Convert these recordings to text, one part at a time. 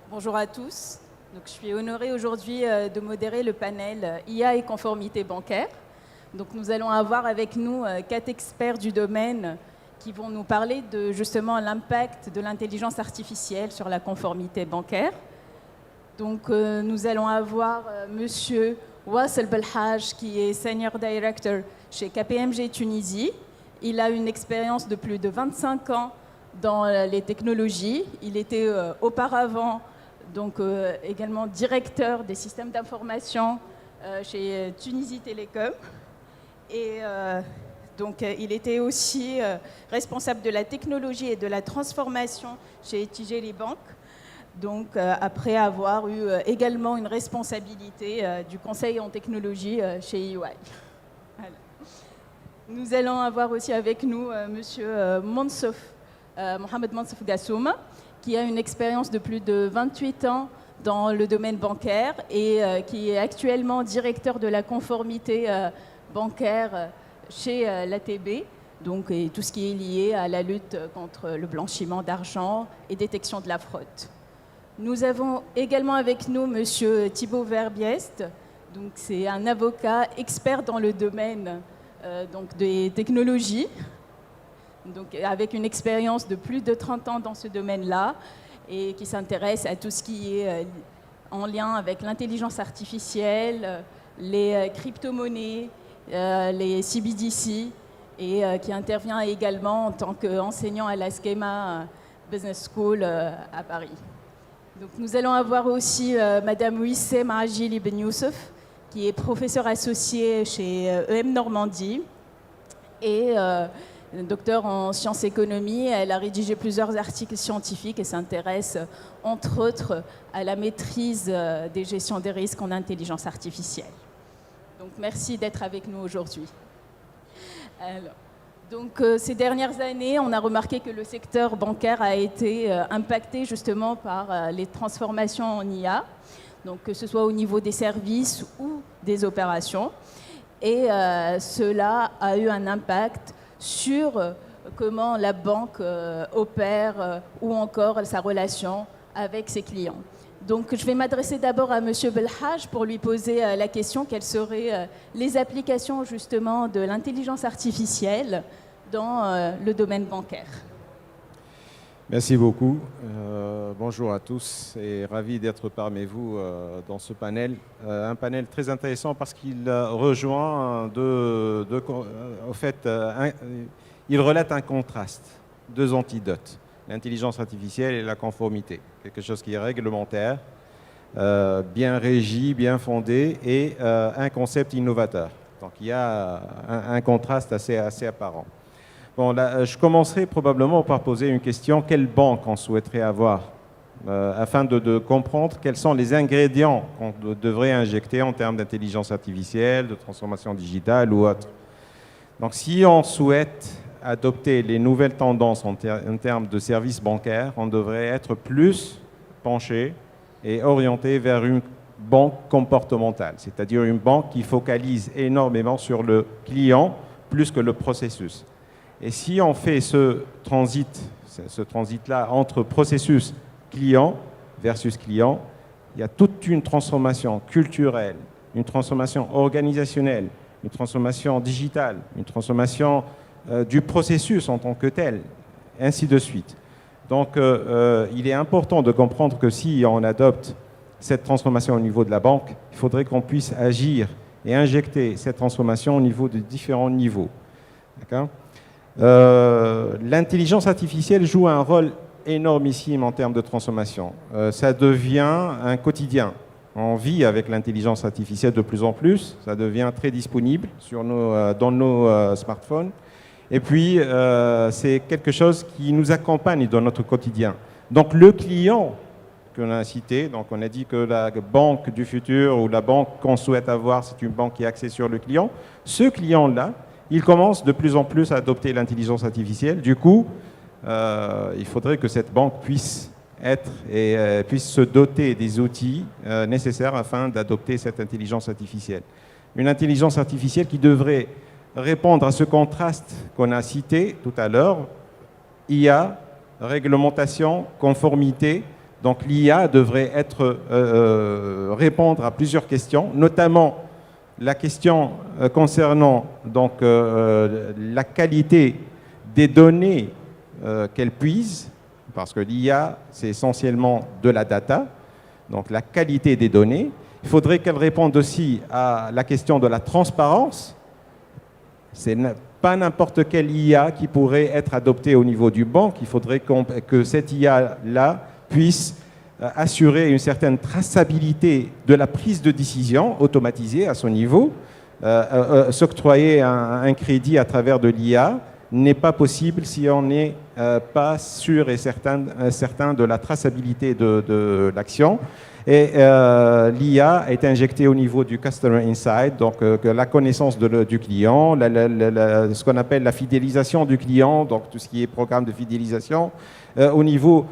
Bonjour à tous. Donc, je suis honorée aujourd'hui de modérer le panel IA et conformité bancaire. Donc, nous allons avoir avec nous 4 experts du domaine qui vont nous parler de justement l'impact de l'intelligence artificielle sur la conformité bancaire. Donc, nous allons avoir Monsieur Wassel Belhaj, qui est Senior Director chez KPMG Tunisie. Il a une expérience de plus de 25 ans dans les technologies. Il était auparavant également directeur des systèmes d'information chez Tunisie Télécom. Et il était aussi responsable de la technologie et de la transformation chez Tijeri Bank. Donc, après avoir eu également une responsabilité du conseil en technologie chez EY. Voilà. Nous allons avoir aussi avec nous Monsieur Mohamed Mansouf Gassouma, qui a une expérience de plus de 28 ans dans le domaine bancaire et qui est actuellement directeur de la conformité bancaire chez l'ATB, donc et tout ce qui est lié à la lutte contre le blanchiment d'argent et détection de la fraude. Nous avons également avec nous Monsieur Thibaut Verbiest, donc c'est un avocat expert dans le domaine des technologies, donc avec une expérience de plus de 30 ans dans ce domaine-là et qui s'intéresse à tout ce qui est en lien avec l'intelligence artificielle, les crypto-monnaies, les CBDC et qui intervient également en tant qu'enseignant à la Schema Business School à Paris. Donc, nous allons avoir aussi Madame Wissem Agil Ibn Youssef, qui est professeure associée chez EM Normandie et docteur en sciences économie. Elle a rédigé plusieurs articles scientifiques et s'intéresse, entre autres, à la maîtrise des gestions des risques en intelligence artificielle. Donc, merci d'être avec nous aujourd'hui. Ces dernières années, on a remarqué que le secteur bancaire a été impacté justement par les transformations en IA, donc que ce soit au niveau des services ou des opérations. Et cela a eu un impact sur comment la banque opère ou encore sa relation avec ses clients. Donc, je vais m'adresser d'abord à Monsieur Belhaj pour lui poser la question quelles seraient les applications justement de l'intelligence artificielle dans le domaine bancaire. Merci beaucoup. Bonjour à tous et ravi d'être parmi vous dans ce panel. Un panel très intéressant parce qu'il rejoint il relate un contraste, deux antidotes, l'intelligence artificielle et la conformité. Quelque chose qui est réglementaire, bien régi, bien fondé et un concept innovateur. Donc il y a un contraste assez apparent. Bon, là, je commencerai probablement par poser une question. Quelle banque on souhaiterait avoir afin de comprendre quels sont les ingrédients qu'on devrait injecter en termes d'intelligence artificielle, de transformation digitale ou autre. Donc, si on souhaite adopter les nouvelles tendances en termes de services bancaires, on devrait être plus penché et orienté vers une banque comportementale, c'est-à-dire une banque qui focalise énormément sur le client plus que le processus. Et si on fait ce transit-là entre processus client versus client, il y a toute une transformation culturelle, une transformation organisationnelle, une transformation digitale, une transformation du processus en tant que tel, ainsi de suite. Donc, il est important de comprendre que si on adopte cette transformation au niveau de la banque, il faudrait qu'on puisse agir et injecter cette transformation au niveau de différents niveaux. D'accord ? L'intelligence artificielle joue un rôle énormissime en termes de transformation. Ça devient un quotidien. On vit avec l'intelligence artificielle de plus en plus. Ça devient très disponible dans nos smartphones. Et puis, c'est quelque chose qui nous accompagne dans notre quotidien. Donc, le client qu'on a cité, donc on a dit que la banque du futur ou la banque qu'on souhaite avoir, c'est une banque qui est axée sur le client. Ce client-là, il commence de plus en plus à adopter l'intelligence artificielle. Du coup, il faudrait que cette banque puisse se doter des outils nécessaires afin d'adopter cette intelligence artificielle. Une intelligence artificielle qui devrait répondre à ce contraste qu'on a cité tout à l'heure, IA, réglementation, conformité, Donc l'IA devrait répondre à plusieurs questions, notamment la question concernant donc, la qualité des données qu'elle puise, parce que l'IA, c'est essentiellement de la data, donc la qualité des données. Il faudrait qu'elle réponde aussi à la question de la transparence. C'est pas n'importe quelle IA qui pourrait être adoptée au niveau du banque. Il faudrait que cette IA-là puisse assurer une certaine traçabilité de la prise de décision automatisée à son niveau. S'octroyer un crédit à travers de l'IA n'est pas possible si on n'est pas sûr et certain de la traçabilité de l'action. Et l'IA est injectée au niveau du Customer Insight, donc la connaissance du client, ce qu'on appelle la fidélisation du client, donc tout ce qui est programme de fidélisation, au niveau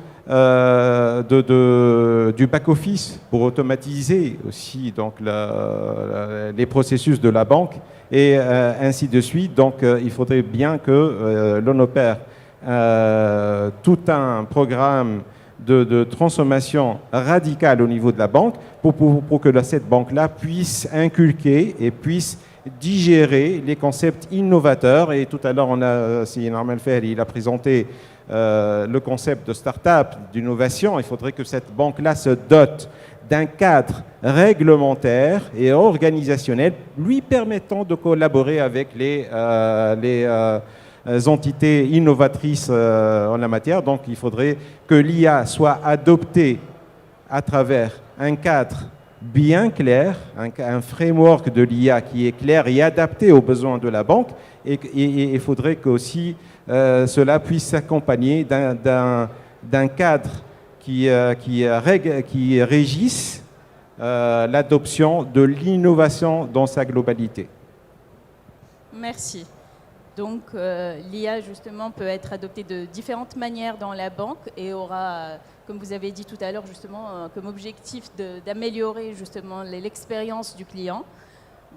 du back-office pour automatiser aussi donc, les processus de la banque et ainsi de suite. Donc il faudrait bien que l'on opère tout un programme de transformation radicale au niveau de la banque pour que cette banque-là puisse inculquer et puisse digérer les concepts innovateurs. Et tout à l'heure, Sina Melfer, il a présenté le concept de start-up, d'innovation. Il faudrait que cette banque-là se dote d'un cadre réglementaire et organisationnel lui permettant de collaborer avec les entités innovatrices en la matière. Donc il faudrait que l'IA soit adoptée à travers un cadre bien clair, un framework de l'IA qui est clair et adapté aux besoins de la banque. Et il faudrait qu'aussi cela puisse s'accompagner d'un cadre qui régisse l'adoption de l'innovation dans sa globalité. Merci. Donc l'IA justement peut être adoptée de différentes manières dans la banque et aura, comme vous avez dit tout à l'heure, justement comme objectif d'améliorer justement l'expérience du client.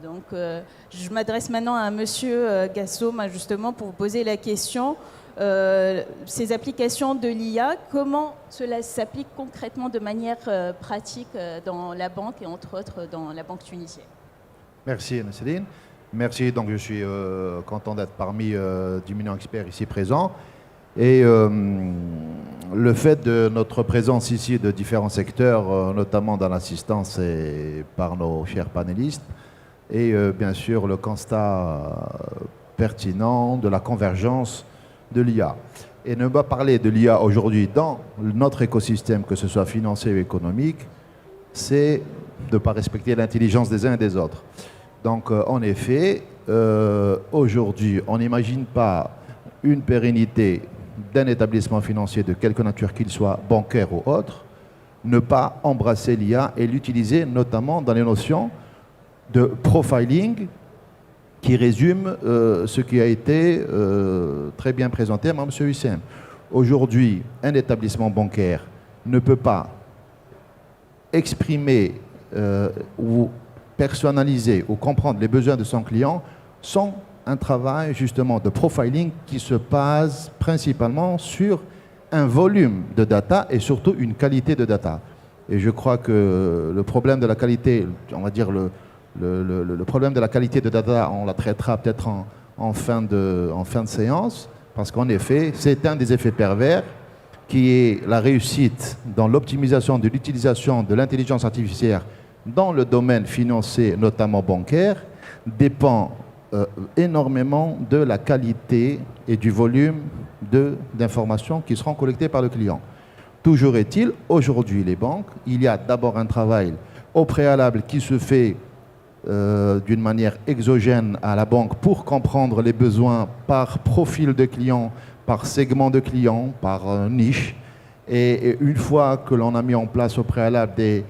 Donc je m'adresse maintenant à Monsieur Gassom justement pour vous poser la question. Ces applications de l'IA, comment cela s'applique concrètement de manière pratique dans la banque et entre autres dans la banque tunisienne? Merci Nasseline. Merci, donc je suis content d'être parmi d'imminents experts ici présents. Et le fait de notre présence ici de différents secteurs, notamment dans l'assistance et par nos chers panélistes, et bien sûr le constat pertinent de la convergence de l'IA. Et ne pas parler de l'IA aujourd'hui dans notre écosystème, que ce soit financier ou économique, c'est de ne pas respecter l'intelligence des uns et des autres. Donc, en effet, aujourd'hui, on n'imagine pas une pérennité d'un établissement financier de quelque nature qu'il soit, bancaire ou autre, ne pas embrasser l'IA et l'utiliser notamment dans les notions de profiling qui résument ce qui a été très bien présenté par M. Hussein. Aujourd'hui, un établissement bancaire ne peut pas exprimer ou personnaliser ou comprendre les besoins de son client sans un travail justement de profiling qui se base principalement sur un volume de data et surtout une qualité de data. Et je crois que le problème de la qualité, on va dire le problème de la qualité de data, on la traitera peut-être en fin de séance, parce qu'en effet, c'est un des effets pervers qui est la réussite dans l'optimisation de l'utilisation de l'intelligence artificielle dans le domaine financier, notamment bancaire, dépend énormément de la qualité et du volume d'informations qui seront collectées par le client. Toujours est-il, aujourd'hui, les banques, il y a d'abord un travail au préalable qui se fait d'une manière exogène à la banque pour comprendre les besoins par profil de client, par segment de client, par niche. Et une fois que l'on a mis en place au préalable des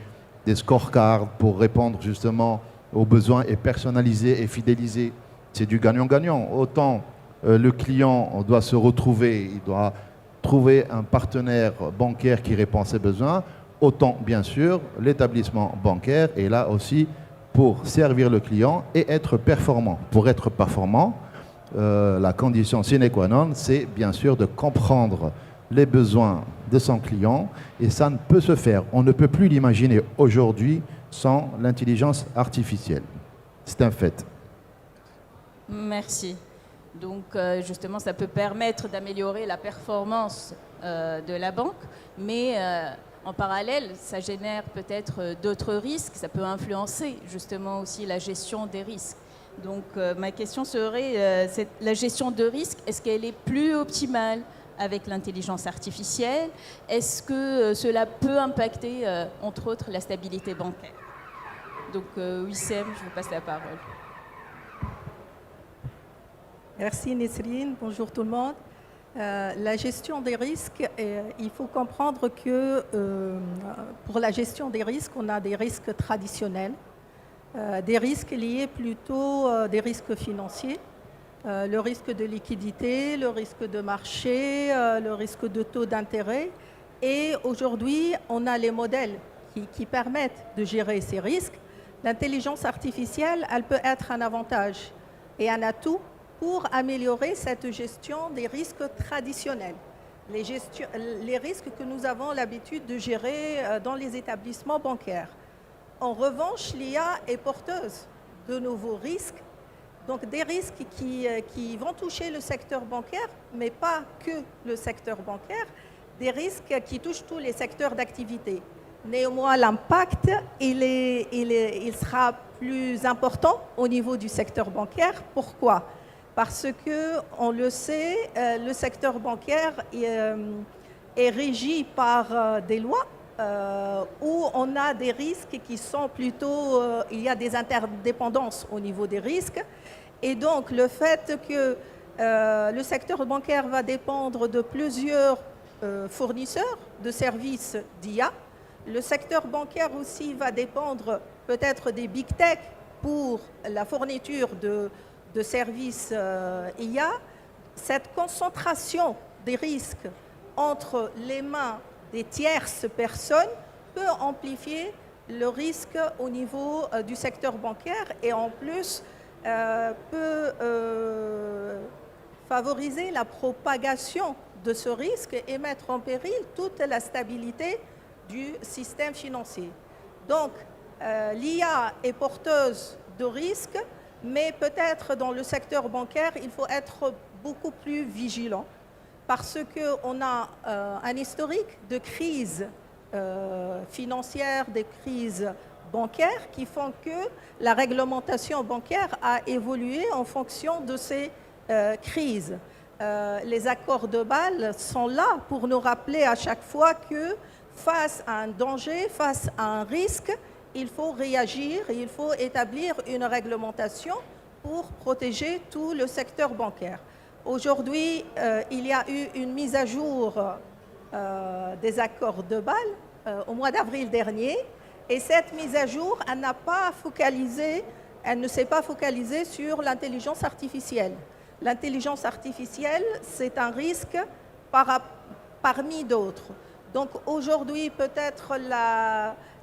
scorecards pour répondre justement aux besoins et personnaliser et fidéliser, c'est du gagnant-gagnant. Autant le client doit se retrouver, il doit trouver un partenaire bancaire qui répond à ses besoins, autant bien sûr l'établissement bancaire est là aussi pour servir le client et être performant. Pour être performant, la condition sine qua non, c'est bien sûr de comprendre les besoins de son client et ça ne peut se faire. On ne peut plus l'imaginer aujourd'hui sans l'intelligence artificielle. C'est un fait. Merci. Donc, justement, ça peut permettre d'améliorer la performance de la banque, mais en parallèle, ça génère peut-être d'autres risques. Ça peut influencer justement aussi la gestion des risques. Donc, ma question serait, la gestion de risque, est-ce qu'elle est plus optimale avec l'intelligence artificielle? Est-ce que cela peut impacter, entre autres, la stabilité bancaire? Donc, Wissem, je vous passe la parole. Merci Nesrine, bonjour tout le monde. La gestion des risques, il faut comprendre que pour la gestion des risques, on a des risques traditionnels, des risques liés plutôt des risques financiers, le risque de liquidité, le risque de marché, le risque de taux d'intérêt. Et aujourd'hui, on a les modèles qui permettent de gérer ces risques. L'intelligence artificielle, elle peut être un avantage et un atout pour améliorer cette gestion des risques traditionnels, les risques que nous avons l'habitude de gérer dans les établissements bancaires. En revanche, l'IA est porteuse de nouveaux risques, donc des risques qui vont toucher le secteur bancaire, mais pas que le secteur bancaire, des risques qui touchent tous les secteurs d'activité. Néanmoins, l'impact, il sera plus important au niveau du secteur bancaire. Pourquoi ? Parce que, on le sait, le secteur bancaire est régi par des lois où on a des risques qui sont plutôt, il y a des interdépendances au niveau des risques. Et donc, le fait que le secteur bancaire va dépendre de plusieurs fournisseurs de services d'IA, le secteur bancaire aussi va dépendre peut-être des big tech pour la fourniture de services IA. Cette concentration des risques entre les mains des tierces personnes peut amplifier le risque au niveau du secteur bancaire et en plus peut favoriser la propagation de ce risque et mettre en péril toute la stabilité du système financier. Donc, l'IA est porteuse de risques, mais peut-être dans le secteur bancaire, il faut être beaucoup plus vigilant parce qu'on a un historique de crises financières, des crises bancaires qui font que la réglementation bancaire a évolué en fonction de ces crises. Les accords de Bâle sont là pour nous rappeler à chaque fois que face à un danger, face à un risque, il faut réagir et il faut établir une réglementation pour protéger tout le secteur bancaire. Aujourd'hui, il y a eu une mise à jour des accords de Bâle au mois d'avril dernier et cette mise à jour, elle ne s'est pas focalisée sur l'intelligence artificielle. L'intelligence artificielle, c'est un risque parmi d'autres. Donc aujourd'hui, peut-être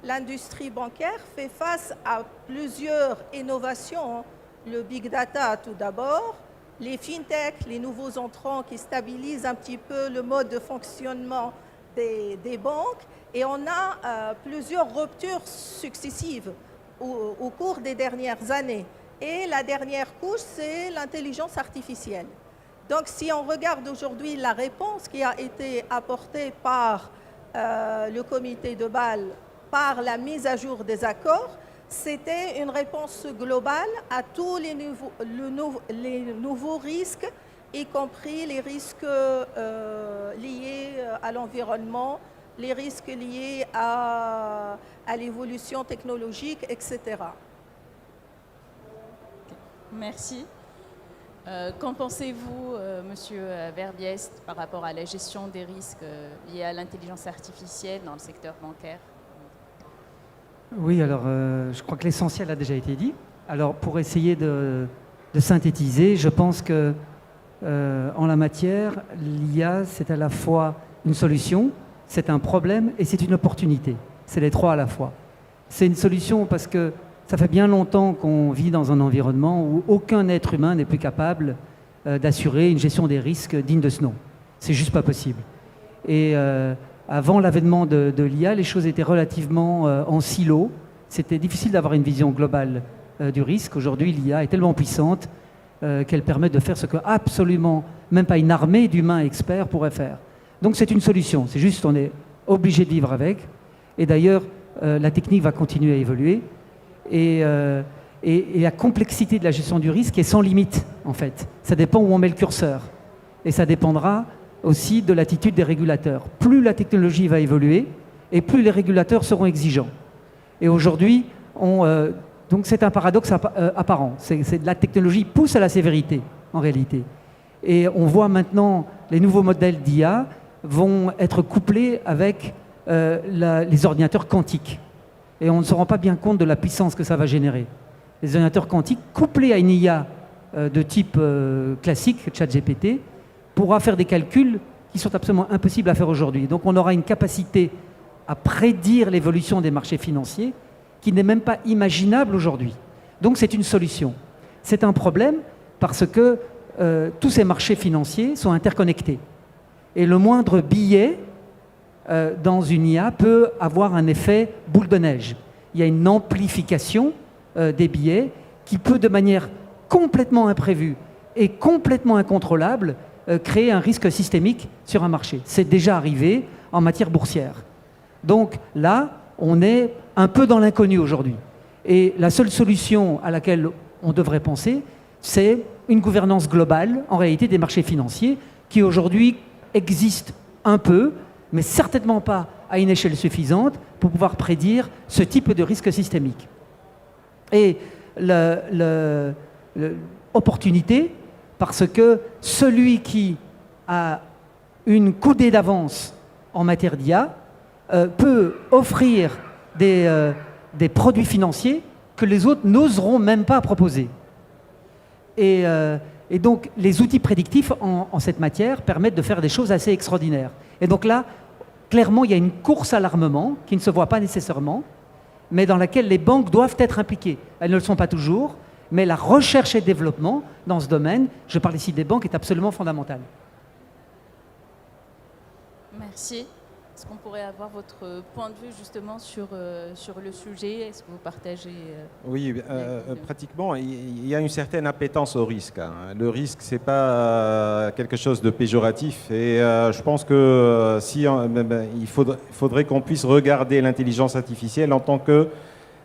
l'industrie bancaire fait face à plusieurs innovations. Le big data tout d'abord, les fintech, les nouveaux entrants qui stabilisent un petit peu le mode de fonctionnement des banques. Et on a plusieurs ruptures successives au cours des dernières années. Et la dernière couche, c'est l'intelligence artificielle. Donc si on regarde aujourd'hui la réponse qui a été apportée par le comité de Bâle, par la mise à jour des accords, c'était une réponse globale à tous les nouveaux risques, y compris les risques liés à l'environnement, les risques liés à l'évolution technologique, etc. Merci. Qu'en pensez-vous, Monsieur Verbiest, par rapport à la gestion des risques liés à l'intelligence artificielle dans le secteur bancaire? Oui, alors je crois que l'essentiel a déjà été dit. Alors pour essayer de synthétiser, je pense que en la matière, l'IA, c'est à la fois une solution, c'est un problème et c'est une opportunité. C'est les trois à la fois. C'est une solution parce que ça fait bien longtemps qu'on vit dans un environnement où aucun être humain n'est plus capable d'assurer une gestion des risques digne de ce nom. C'est juste pas possible. Et avant l'avènement de l'IA, les choses étaient relativement en silo. C'était difficile d'avoir une vision globale du risque. Aujourd'hui, l'IA est tellement puissante qu'elle permet de faire ce que absolument même pas une armée d'humains experts pourrait faire. Donc c'est une solution. C'est juste on est obligé de vivre avec. Et d'ailleurs, la technique va continuer à évoluer. Et la complexité de la gestion du risque est sans limite, en fait. Ça dépend où on met le curseur. Et ça dépendra aussi de l'attitude des régulateurs. Plus la technologie va évoluer, et plus les régulateurs seront exigeants. Et aujourd'hui, donc c'est un paradoxe apparent. La technologie pousse à la sévérité, en réalité. Et on voit maintenant, les nouveaux modèles d'IA vont être couplés avec les ordinateurs quantiques. Et on ne se rend pas bien compte de la puissance que ça va générer. Les ordinateurs quantiques, couplés à une IA de type classique, ChatGPT, pourra faire des calculs qui sont absolument impossibles à faire aujourd'hui. Donc on aura une capacité à prédire l'évolution des marchés financiers qui n'est même pas imaginable aujourd'hui. Donc c'est une solution. C'est un problème parce que tous ces marchés financiers sont interconnectés. Et le moindre billet dans une IA peut avoir un effet boule de neige. Il y a une amplification des billets qui peut, de manière complètement imprévue et complètement incontrôlable, créer un risque systémique sur un marché. C'est déjà arrivé en matière boursière. Donc là, on est un peu dans l'inconnu aujourd'hui. Et la seule solution à laquelle on devrait penser, c'est une gouvernance globale, en réalité, des marchés financiers, qui aujourd'hui existe un peu, mais certainement pas à une échelle suffisante pour pouvoir prédire ce type de risque systémique. Et l'opportunité, parce que celui qui a une coudée d'avance en matière d'IA peut offrir des produits financiers que les autres n'oseront même pas proposer. Et donc, les outils prédictifs en cette matière permettent de faire des choses assez extraordinaires. Et donc là, clairement, il y a une course à l'armement qui ne se voit pas nécessairement, mais dans laquelle les banques doivent être impliquées. Elles ne le sont pas toujours, mais la recherche et développement dans ce domaine, je parle ici des banques, est absolument fondamentale. Merci. Est-ce qu'on pourrait avoir votre point de vue justement sur le sujet? Est-ce que vous partagez Oui, pratiquement, il y a une certaine appétence au risque. Le risque, ce n'est pas quelque chose de péjoratif. Et je pense que il faudrait qu'on puisse regarder l'intelligence artificielle en tant que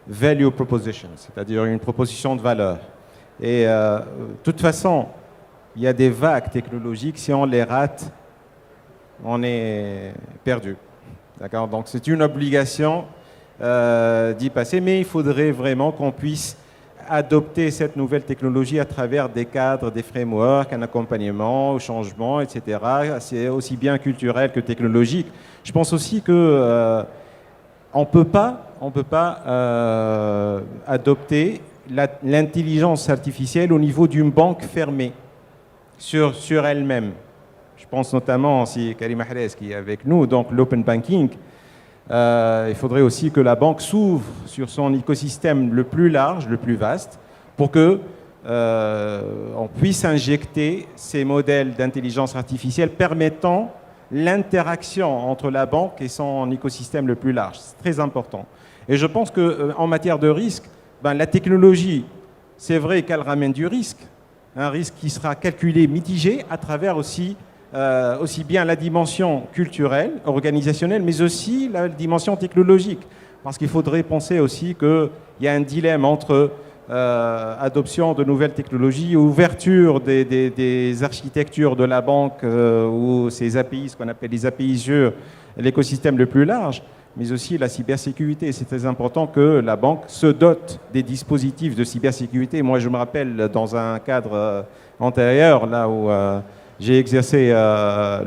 value proposition, c'est-à-dire une proposition de valeur. Et de toute façon, il y a des vagues technologiques, si on les rate, on est perdu. D'accord ? Donc c'est une obligation d'y passer, mais il faudrait vraiment qu'on puisse adopter cette nouvelle technologie à travers des cadres, des frameworks, un accompagnement au changement, etc. C'est aussi bien culturel que technologique. Je pense aussi que on peut pas adopter l'intelligence artificielle au niveau d'une banque fermée sur elle-même. Je pense notamment, si Karim Ahrez qui est avec nous, donc l'open banking, il faudrait aussi que la banque s'ouvre sur son écosystème le plus large, le plus vaste, pour que on puisse injecter ces modèles d'intelligence artificielle permettant l'interaction entre la banque et son écosystème le plus large. C'est très important. Et je pense qu'en matière de risque, la technologie, c'est vrai qu'elle ramène du risque, un risque qui sera calculé, mitigé à travers aussi bien la dimension culturelle, organisationnelle, mais aussi la dimension technologique. Parce qu'il faudrait penser aussi qu'il y a un dilemme entre adoption de nouvelles technologies, ouverture des architectures de la banque ou ces API, ce qu'on appelle les API sur l'écosystème le plus large, mais aussi la cybersécurité. C'est très important que la banque se dote des dispositifs de cybersécurité. Moi, je me rappelle dans un cadre antérieur, là où j'ai exercé la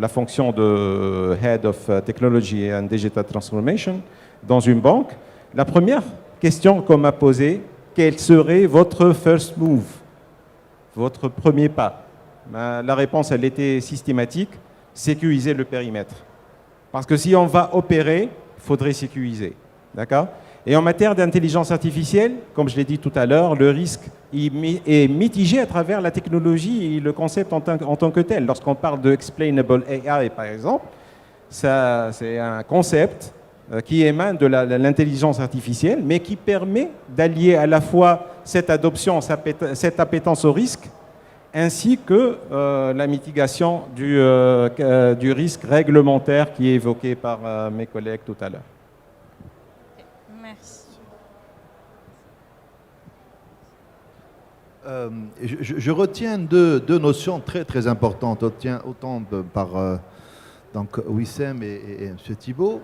fonction de Head of Technology and Digital Transformation dans une banque. La première question qu'on m'a posée, quel serait votre first move, votre premier pas? La réponse, elle était systématique, sécuriser le périmètre. Parce que si on va opérer, il faudrait sécuriser. D'accord ? Et en matière d'intelligence artificielle, comme je l'ai dit tout à l'heure, le risque est mitigé à travers la technologie et le concept en tant que tel. Lorsqu'on parle de explainable AI, par exemple, c'est un concept qui émane de l'intelligence artificielle, mais qui permet d'allier à la fois cette adoption, cette appétence au risque, ainsi que la mitigation du risque réglementaire qui est évoqué par mes collègues tout à l'heure. Merci. Je retiens deux notions très très importantes, autant par donc Wissem et M. Thibault,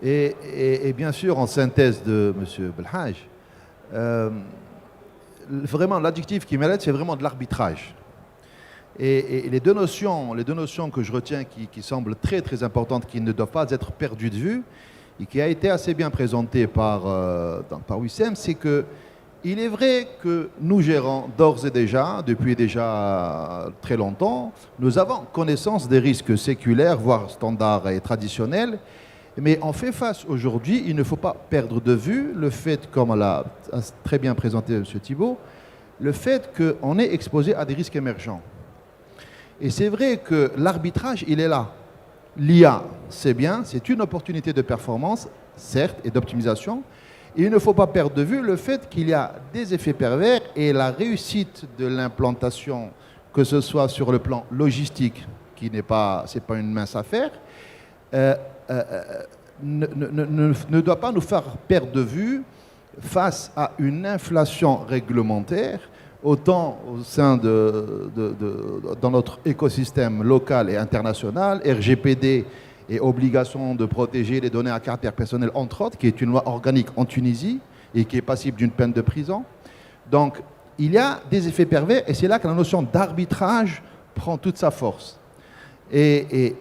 et bien sûr en synthèse de M. Belhaj. Vraiment, l'adjectif qui m'aide, c'est vraiment de l'arbitrage. Et les deux notions que je retiens qui semblent très très importantes, qui ne doivent pas être perdues de vue, et qui a été assez bien présenté par Wissem, c'est que il est vrai que nous gérons d'ores et déjà, depuis déjà très longtemps, nous avons connaissance des risques séculaires, voire standards et traditionnels, mais on fait face aujourd'hui, il ne faut pas perdre de vue le fait, comme l'a très bien présenté M. Thibault, le fait qu'on est exposé à des risques émergents. Et c'est vrai que l'arbitrage, il est là. L'IA, c'est bien, c'est une opportunité de performance, certes, et d'optimisation. Et il ne faut pas perdre de vue le fait qu'il y a des effets pervers et la réussite de l'implantation, que ce soit sur le plan logistique, qui n'est pas, c'est pas une mince affaire, ne doit pas nous faire perdre de vue face à une inflation réglementaire, autant au sein dans notre écosystème local et international, RGPD et obligation de protéger les données à caractère personnel, entre autres, qui est une loi organique en Tunisie et qui est passible d'une peine de prison. Donc, il y a des effets pervers et c'est là que la notion d'arbitrage prend toute sa force. Et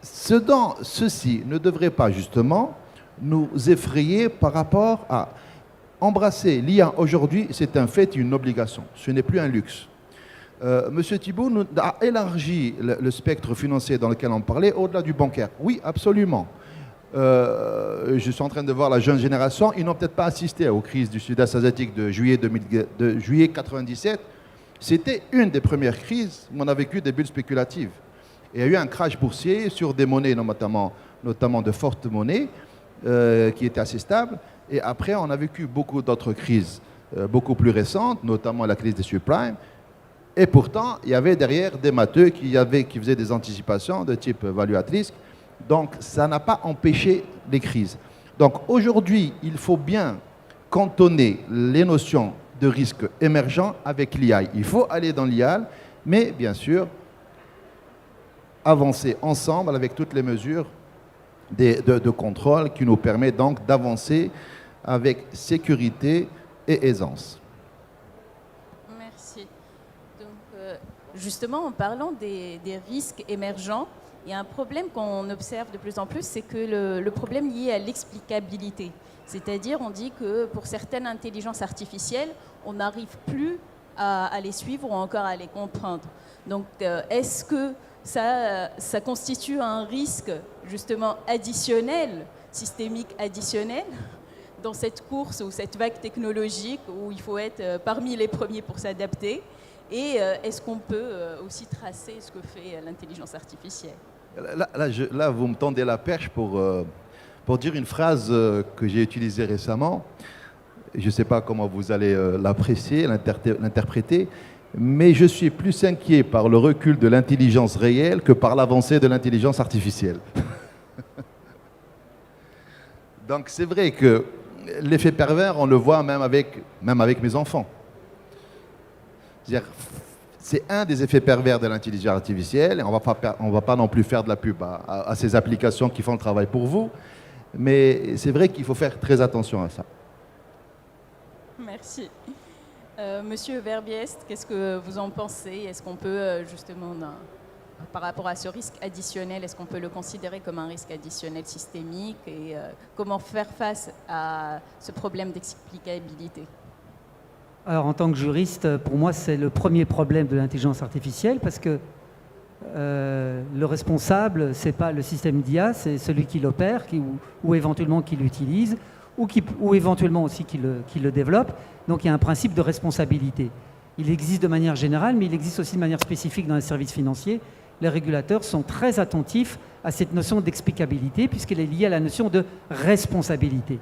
ceci ne devrait pas justement nous effrayer par rapport à embrasser l'IA aujourd'hui, c'est un fait et une obligation. Ce n'est plus un luxe. Monsieur Thibault a élargi le spectre financier dans lequel on parlait au-delà du bancaire. Oui, absolument. Je suis en train de voir la jeune génération, ils n'ont peut-être pas assisté aux crises du Sud-Est asiatique de juillet 1997. C'était une des premières crises où on a vécu des bulles spéculatives. Et il y a eu un crash boursier sur des monnaies, notamment de fortes monnaies, qui étaient assez stables. Et après, on a vécu beaucoup d'autres crises beaucoup plus récentes, notamment la crise des subprimes. Et pourtant, il y avait derrière des matheux qui faisaient des anticipations de type value at risk. Donc, ça n'a pas empêché les crises. Donc, aujourd'hui, il faut bien cantonner les notions de risque émergents avec l'IA. Il faut aller dans l'IA, mais bien sûr, avancer ensemble avec toutes les mesures de contrôle qui nous permettent donc d'avancer avec sécurité et aisance. Merci. Donc, justement, en parlant des risques émergents, il y a un problème qu'on observe de plus en plus, c'est que le problème lié à l'explicabilité. C'est-à-dire, on dit que pour certaines intelligences artificielles, on n'arrive plus à les suivre ou encore à les comprendre. Donc, est-ce que ça constitue un risque justement additionnel, systémique additionnel, dans cette course ou cette vague technologique où il faut être parmi les premiers pour s'adapter? Et est-ce qu'on peut aussi tracer ce que fait l'intelligence artificielle? Là, vous me tendez la perche pour dire une phrase que j'ai utilisée récemment. Je ne sais pas comment vous allez l'apprécier, l'interpréter, mais je suis plus inquiet par le recul de l'intelligence réelle que par l'avancée de l'intelligence artificielle. Donc c'est vrai que l'effet pervers, on le voit même avec mes enfants. C'est un des effets pervers de l'intelligence artificielle, et on ne va pas non plus faire de la pub à ces applications qui font le travail pour vous, mais c'est vrai qu'il faut faire très attention à ça. Merci. Monsieur Verbiest, qu'est-ce que vous en pensez? Est-ce qu'on peut justement, par rapport à ce risque additionnel, est-ce qu'on peut le considérer comme un risque additionnel systémique et comment faire face à ce problème d'explicabilité? Alors, en tant que juriste, pour moi, c'est le premier problème de l'intelligence artificielle parce que le responsable, ce n'est pas le système d'IA, c'est celui qui l'opère ou éventuellement qui l'utilise ou éventuellement aussi qui le développent. Donc il y a un principe de responsabilité. Il existe de manière générale, mais il existe aussi de manière spécifique dans les services financiers. Les régulateurs sont très attentifs à cette notion d'explicabilité, puisqu'elle est liée à la notion de responsabilité.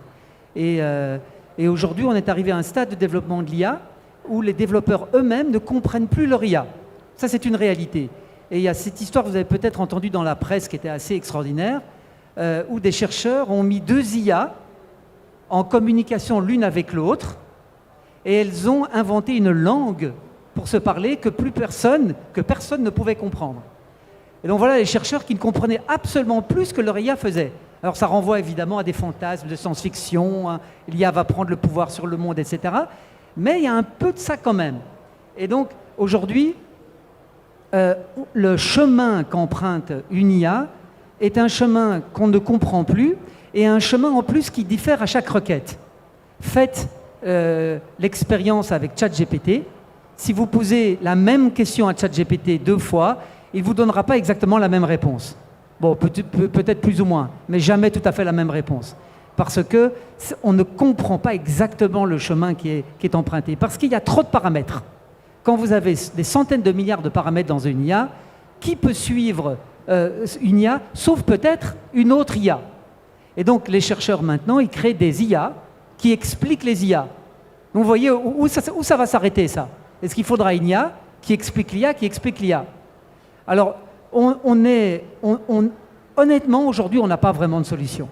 Et aujourd'hui, on est arrivé à un stade de développement de l'IA où les développeurs eux-mêmes ne comprennent plus leur IA. Ça, c'est une réalité. Et il y a cette histoire, vous avez peut-être entendu dans la presse, qui était assez extraordinaire, où des chercheurs ont mis 2 IA en communication l'une avec l'autre, et elles ont inventé une langue pour se parler que personne ne pouvait comprendre. Et donc voilà les chercheurs qui ne comprenaient absolument plus ce que leur IA faisait. Alors ça renvoie évidemment à des fantasmes de science-fiction, hein, l'IA va prendre le pouvoir sur le monde, etc. Mais il y a un peu de ça quand même. Et donc aujourd'hui, le chemin qu'emprunte une IA est un chemin qu'on ne comprend plus et un chemin en plus qui diffère à chaque requête. Faites l'expérience avec ChatGPT. Si vous posez la même question à ChatGPT 2 fois, il ne vous donnera pas exactement la même réponse. Bon, peut-être plus ou moins, mais jamais tout à fait la même réponse. Parce qu'on ne comprend pas exactement le chemin qui est emprunté. Parce qu'il y a trop de paramètres. Quand vous avez des centaines de milliards de paramètres dans une IA, qui peut suivre une IA, sauf peut-être une autre IA? Et donc les chercheurs maintenant, ils créent des IA qui expliquent les IA. Donc vous voyez où ça va s'arrêter ça? Est-ce qu'il faudra une IA qui explique l'IA, qui explique l'IA? Alors, honnêtement, aujourd'hui, on n'a pas vraiment de solution.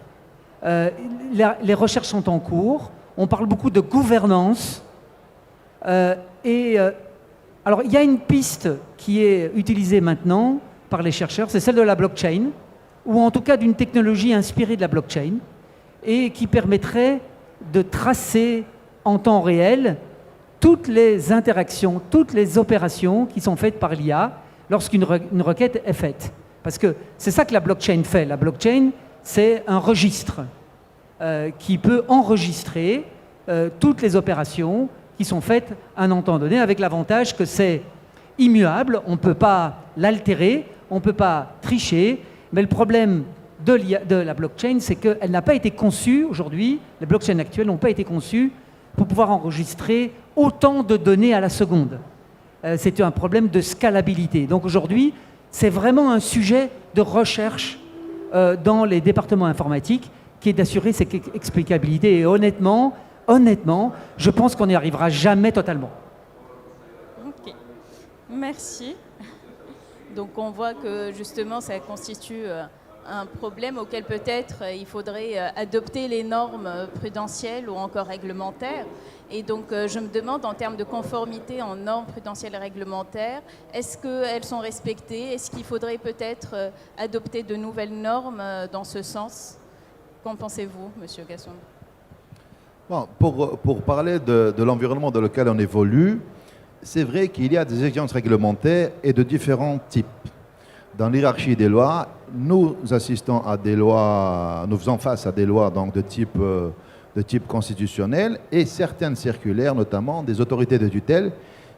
Les recherches sont en cours. On parle beaucoup de gouvernance. Alors, il y a une piste qui est utilisée maintenant par les chercheurs, c'est celle de la blockchain, ou en tout cas d'une technologie inspirée de la blockchain, et qui permettrait de tracer en temps réel toutes les interactions, toutes les opérations qui sont faites par l'IA lorsqu'une requête est faite. Parce que c'est ça que la blockchain fait. La blockchain, c'est un registre qui peut enregistrer toutes les opérations qui sont faites à un temps donné, avec l'avantage que c'est immuable, on ne peut pas l'altérer, on ne peut pas tricher, mais le problème de la blockchain, c'est qu'elle n'a pas été conçue aujourd'hui, les blockchains actuelles n'ont pas été conçues pour pouvoir enregistrer autant de données à la seconde. C'est un problème de scalabilité. Donc aujourd'hui, c'est vraiment un sujet de recherche dans les départements informatiques qui est d'assurer cette explicabilité. Et honnêtement, je pense qu'on n'y arrivera jamais totalement. Ok, merci. Donc on voit que justement ça constitue un problème auquel peut-être il faudrait adopter les normes prudentielles ou encore réglementaires. Et donc je me demande en termes de conformité en normes prudentielles et réglementaires, est-ce qu'elles sont respectées? Est-ce qu'il faudrait peut-être adopter de nouvelles normes dans ce sens? Qu'en pensez-vous, Monsieur Gasson? Bon, pour parler de l'environnement dans lequel on évolue, c'est vrai qu'il y a des exigences réglementaires et de différents types. Dans l'hierarchie des lois, nous assistons à des lois, nous faisons face à des lois donc, de type constitutionnel et certaines circulaires, notamment des autorités de tutelle,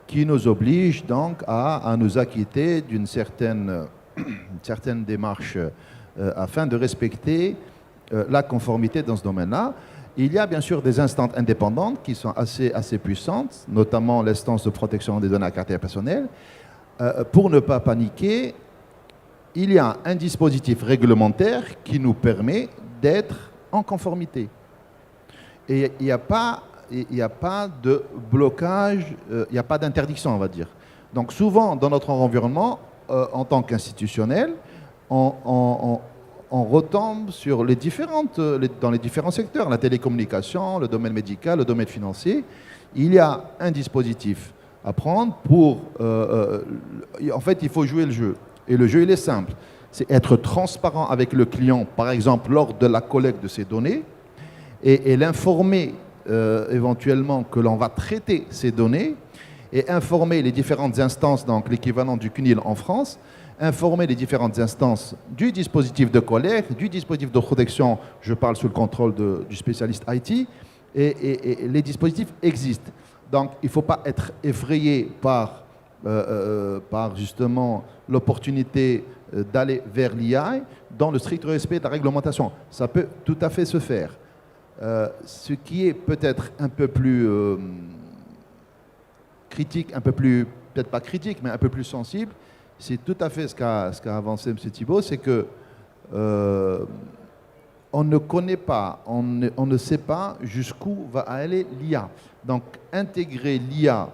qui nous obligent donc à nous acquitter d'une certaine démarche afin de respecter la conformité dans ce domaine-là. Il y a bien sûr des instances indépendantes qui sont assez puissantes, notamment l'instance de protection des données à caractère personnel. Pour ne pas paniquer, il y a un dispositif réglementaire qui nous permet d'être en conformité. Et il n'y a pas de blocage, il n'y a pas d'interdiction, on va dire. Donc souvent, dans notre environnement, en tant qu'institutionnel, on retombe sur dans les différents secteurs, la télécommunication, le domaine médical, le domaine financier. Il y a un dispositif à prendre pour... en fait, il faut jouer le jeu. Et le jeu, il est simple. C'est être transparent avec le client, par exemple, lors de la collecte de ces données, et l'informer éventuellement que l'on va traiter ces données, et informer les différentes instances, donc l'équivalent du CNIL en France, informer les différentes instances du dispositif de collecte, du dispositif de protection, je parle sous le contrôle du spécialiste IT, et les dispositifs existent. Donc il ne faut pas être effrayé par justement l'opportunité d'aller vers l'IA dans le strict respect de la réglementation. Ça peut tout à fait se faire. Ce qui est peut-être un peu plus critique, un peu plus, peut-être pas critique, mais un peu plus sensible, c'est tout à fait ce qu'a avancé M. Thibault, c'est que on ne connaît pas, on ne sait pas jusqu'où va aller l'IA. Donc, intégrer l'IA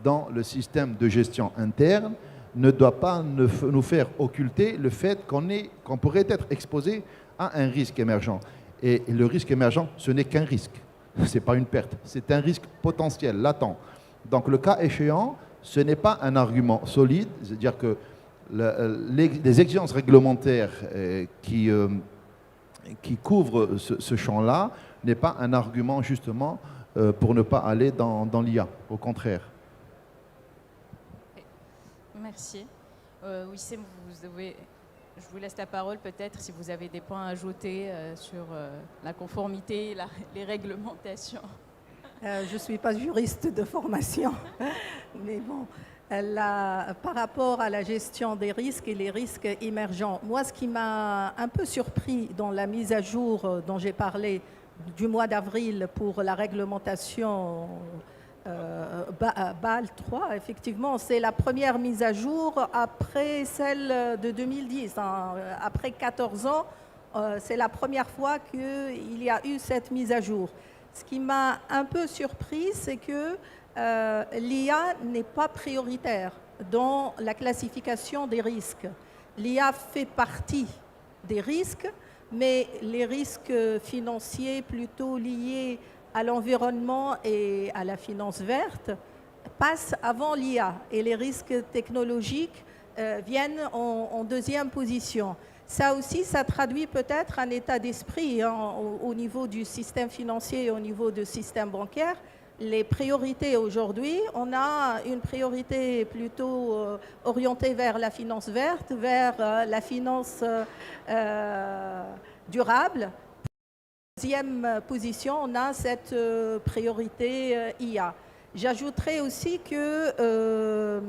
dans le système de gestion interne ne doit pas nous faire occulter le fait qu'on pourrait être exposé à un risque émergent. Et le risque émergent, ce n'est qu'un risque, ce n'est pas une perte, c'est un risque potentiel, latent. Donc, le cas échéant, ce n'est pas un argument solide, c'est-à-dire que les exigences réglementaires qui couvrent ce champ-là n'est pas un argument justement pour ne pas aller dans l'IA, au contraire. Merci. Wissem, je vous laisse la parole peut-être si vous avez des points à ajouter sur la conformité, les réglementations. Je ne suis pas juriste de formation, mais bon, par rapport à la gestion des risques et les risques émergents, moi, ce qui m'a un peu surpris dans la mise à jour dont j'ai parlé du mois d'avril pour la réglementation BAL 3, effectivement, c'est la première mise à jour après celle de 2010. Après 14 ans, c'est la première fois qu'il y a eu cette mise à jour. Ce qui m'a un peu surpris, c'est que l'IA n'est pas prioritaire dans la classification des risques. L'IA fait partie des risques, mais les risques financiers plutôt liés à l'environnement et à la finance verte passent avant l'IA et les risques technologiques viennent en deuxième position. Ça aussi, ça traduit peut-être un état d'esprit au niveau du système financier et au niveau du système bancaire. Les priorités aujourd'hui, on a une priorité plutôt orientée vers la finance verte, vers la finance durable. Deuxième position, on a cette priorité IA. J'ajouterais aussi que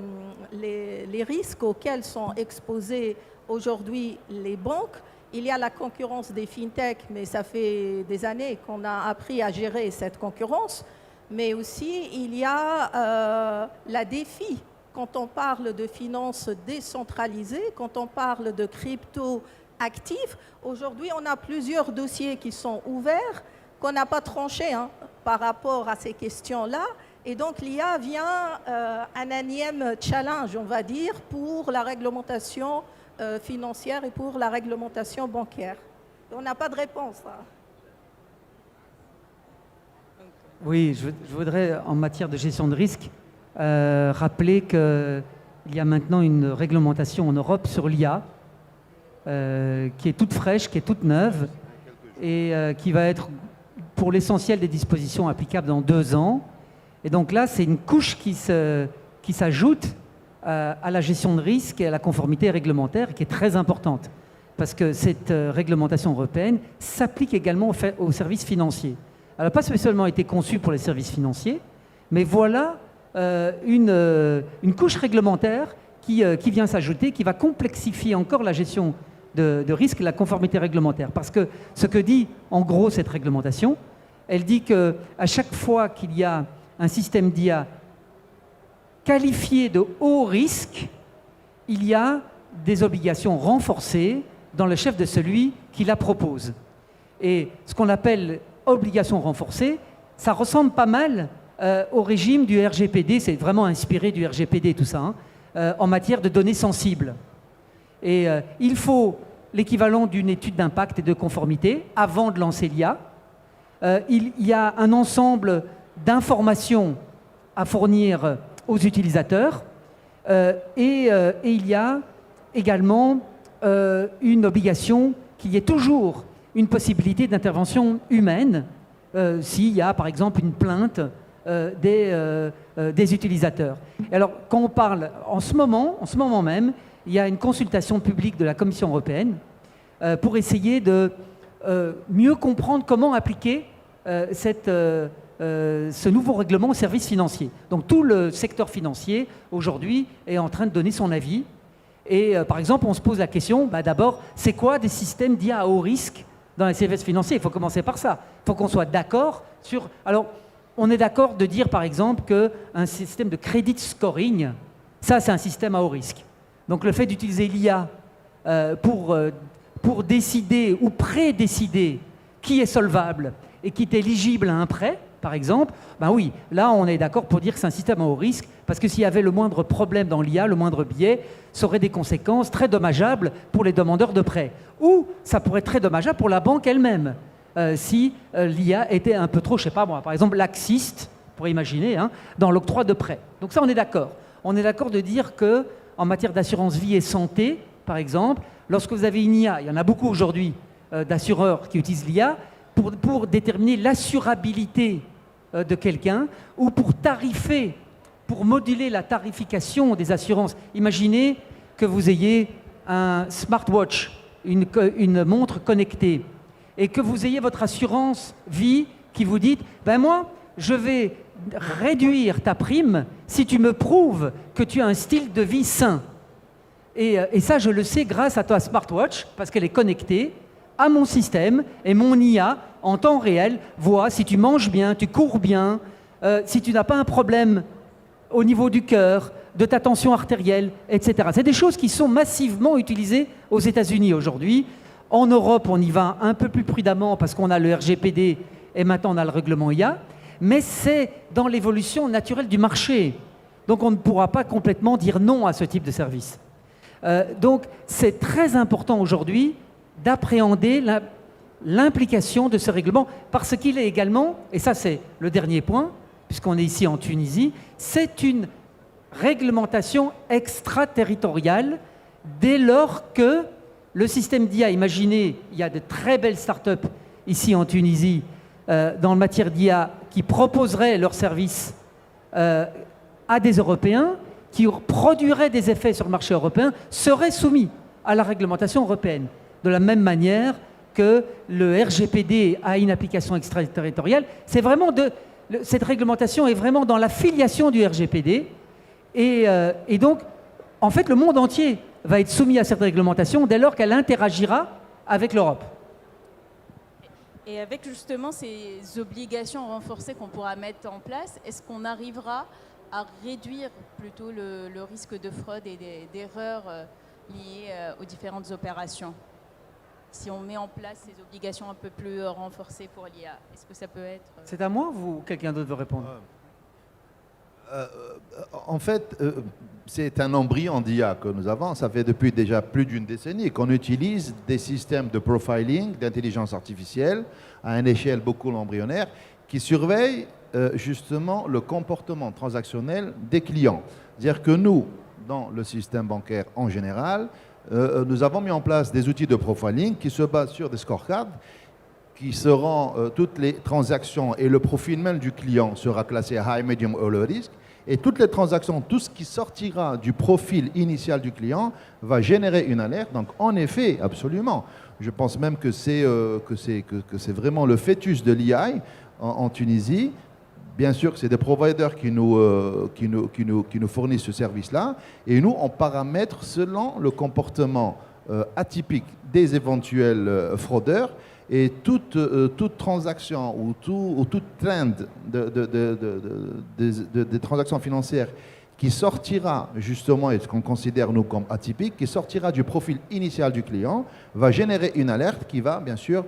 les risques auxquels sont exposés aujourd'hui les banques, il y a la concurrence des fintechs, mais ça fait des années qu'on a appris à gérer cette concurrence. Mais aussi, il y a la défi. Quand on parle de finances décentralisées, quand on parle de crypto-actifs, aujourd'hui, on a plusieurs dossiers qui sont ouverts, qu'on n'a pas tranchés par rapport à ces questions-là. Et donc, l'IA vient un énième challenge, on va dire, pour la réglementation financière et pour la réglementation bancaire. On n'a pas de réponse. Oui, je voudrais, en matière de gestion de risque, rappeler qu'il y a maintenant une réglementation en Europe sur l'IA qui est toute fraîche, qui est toute neuve et qui va être pour l'essentiel des dispositions applicables dans 2 ans. Et donc là, c'est une couche qui s'ajoute à la gestion de risque et à la conformité réglementaire qui est très importante parce que cette réglementation européenne s'applique également aux services financiers. Elle n'a pas spécialement été conçue pour les services financiers, mais voilà une couche réglementaire qui vient s'ajouter, qui va complexifier encore la gestion de risque et la conformité réglementaire. Parce que ce que dit en gros cette réglementation, elle dit qu'à chaque fois qu'il y a un système d'IA qualifié de haut risque, il y a des obligations renforcées dans le chef de celui qui la propose. Et ce qu'on appelle obligation renforcée, ça ressemble pas mal au régime du RGPD, c'est vraiment inspiré du RGPD tout ça, en matière de données sensibles. Et il faut l'équivalent d'une étude d'impact et de conformité avant de lancer l'IA. Il y a un ensemble d'informations à fournir aux utilisateurs et il y a également une obligation qu'il y ait toujours une possibilité d'intervention humaine s'il y a par exemple une plainte des utilisateurs. Et alors quand on parle en ce moment même, il y a une consultation publique de la Commission européenne pour essayer de mieux comprendre comment appliquer ce nouveau règlement aux services financiers. Donc tout le secteur financier aujourd'hui est en train de donner son avis. Et par exemple, on se pose la question, d'abord, c'est quoi des systèmes d'IA à haut risque dans les services financiers. Il faut commencer par ça. Il faut qu'on soit d'accord sur... Alors, on est d'accord de dire, par exemple, qu'un système de credit scoring, ça, c'est un système à haut risque. Donc, le fait d'utiliser l'IA pour décider ou prédécider qui est solvable et qui est éligible à un prêt, par exemple, ben oui, là, on est d'accord pour dire que c'est un système à haut risque, parce que s'il y avait le moindre problème dans l'IA, le moindre biais, ça aurait des conséquences très dommageables pour les demandeurs de prêts. Ou ça pourrait être très dommageable pour la banque elle-même, si l'IA était un peu trop, je ne sais pas moi, par exemple, laxiste, pour imaginer, hein, dans l'octroi de prêts. Donc ça, on est d'accord. On est d'accord de dire qu'en matière d'assurance vie et santé, par exemple, lorsque vous avez une IA, il y en a beaucoup aujourd'hui d'assureurs qui utilisent l'IA, pour déterminer l'assurabilité de quelqu'un ou pour tarifer, pour moduler la tarification des assurances. Imaginez que vous ayez un smartwatch, une montre connectée, et que vous ayez votre assurance vie qui vous dit « ben moi, je vais réduire ta prime si tu me prouves que tu as un style de vie sain. » Et ça, je le sais grâce à ta smartwatch, parce qu'elle est connectée à mon système, et mon IA, en temps réel, voit si tu manges bien, tu cours bien, si tu n'as pas un problème au niveau du cœur, de ta tension artérielle, etc. C'est des choses qui sont massivement utilisées aux États-Unis aujourd'hui. En Europe, on y va un peu plus prudemment parce qu'on a le RGPD et maintenant on a le règlement IA, mais c'est dans l'évolution naturelle du marché. Donc on ne pourra pas complètement dire non à ce type de service. Donc c'est très important aujourd'hui d'appréhender l'implication de ce règlement, parce qu'il est également, et ça c'est le dernier point, puisqu'on est ici en Tunisie, c'est une réglementation extraterritoriale dès lors que le système d'IA, imaginez, il y a de très belles startups ici en Tunisie, dans la matière d'IA, qui proposeraient leurs services à des Européens, qui produiraient des effets sur le marché européen, seraient soumis à la réglementation européenne. De la même manière que le RGPD a une application extraterritoriale, c'est vraiment cette réglementation est vraiment dans la filiation du RGPD. Et donc, en fait, le monde entier va être soumis à cette réglementation dès lors qu'elle interagira avec l'Europe. Et avec justement ces obligations renforcées qu'on pourra mettre en place, est-ce qu'on arrivera à réduire plutôt le risque de fraude et d'erreurs liées aux différentes opérations? Si on met en place ces obligations un peu plus renforcées pour l'IA, est-ce que ça peut être... C'est à moi ou quelqu'un d'autre veut répondre? En fait, c'est un embryon d'IA que nous avons. Ça fait depuis déjà plus d'une décennie qu'on utilise des systèmes de profiling, d'intelligence artificielle, à une échelle beaucoup embryonnaire, qui surveillent justement le comportement transactionnel des clients. C'est-à-dire que nous, dans le système bancaire en général, nous avons mis en place des outils de profiling qui se basent sur des scorecards qui seront toutes les transactions et le profil même du client sera classé high, medium ou low risk. Et toutes les transactions, tout ce qui sortira du profil initial du client va générer une alerte. Donc en effet, absolument. Je pense même que c'est vraiment le fœtus de l'IA en Tunisie. Bien sûr, c'est des providers qui nous fournissent ce service-là. Et nous, on paramètre selon le comportement atypique des éventuels fraudeurs. Et toute transaction ou toute trend des transactions financières qui sortira justement, et ce qu'on considère nous comme atypique, qui sortira du profil initial du client, va générer une alerte qui va bien sûr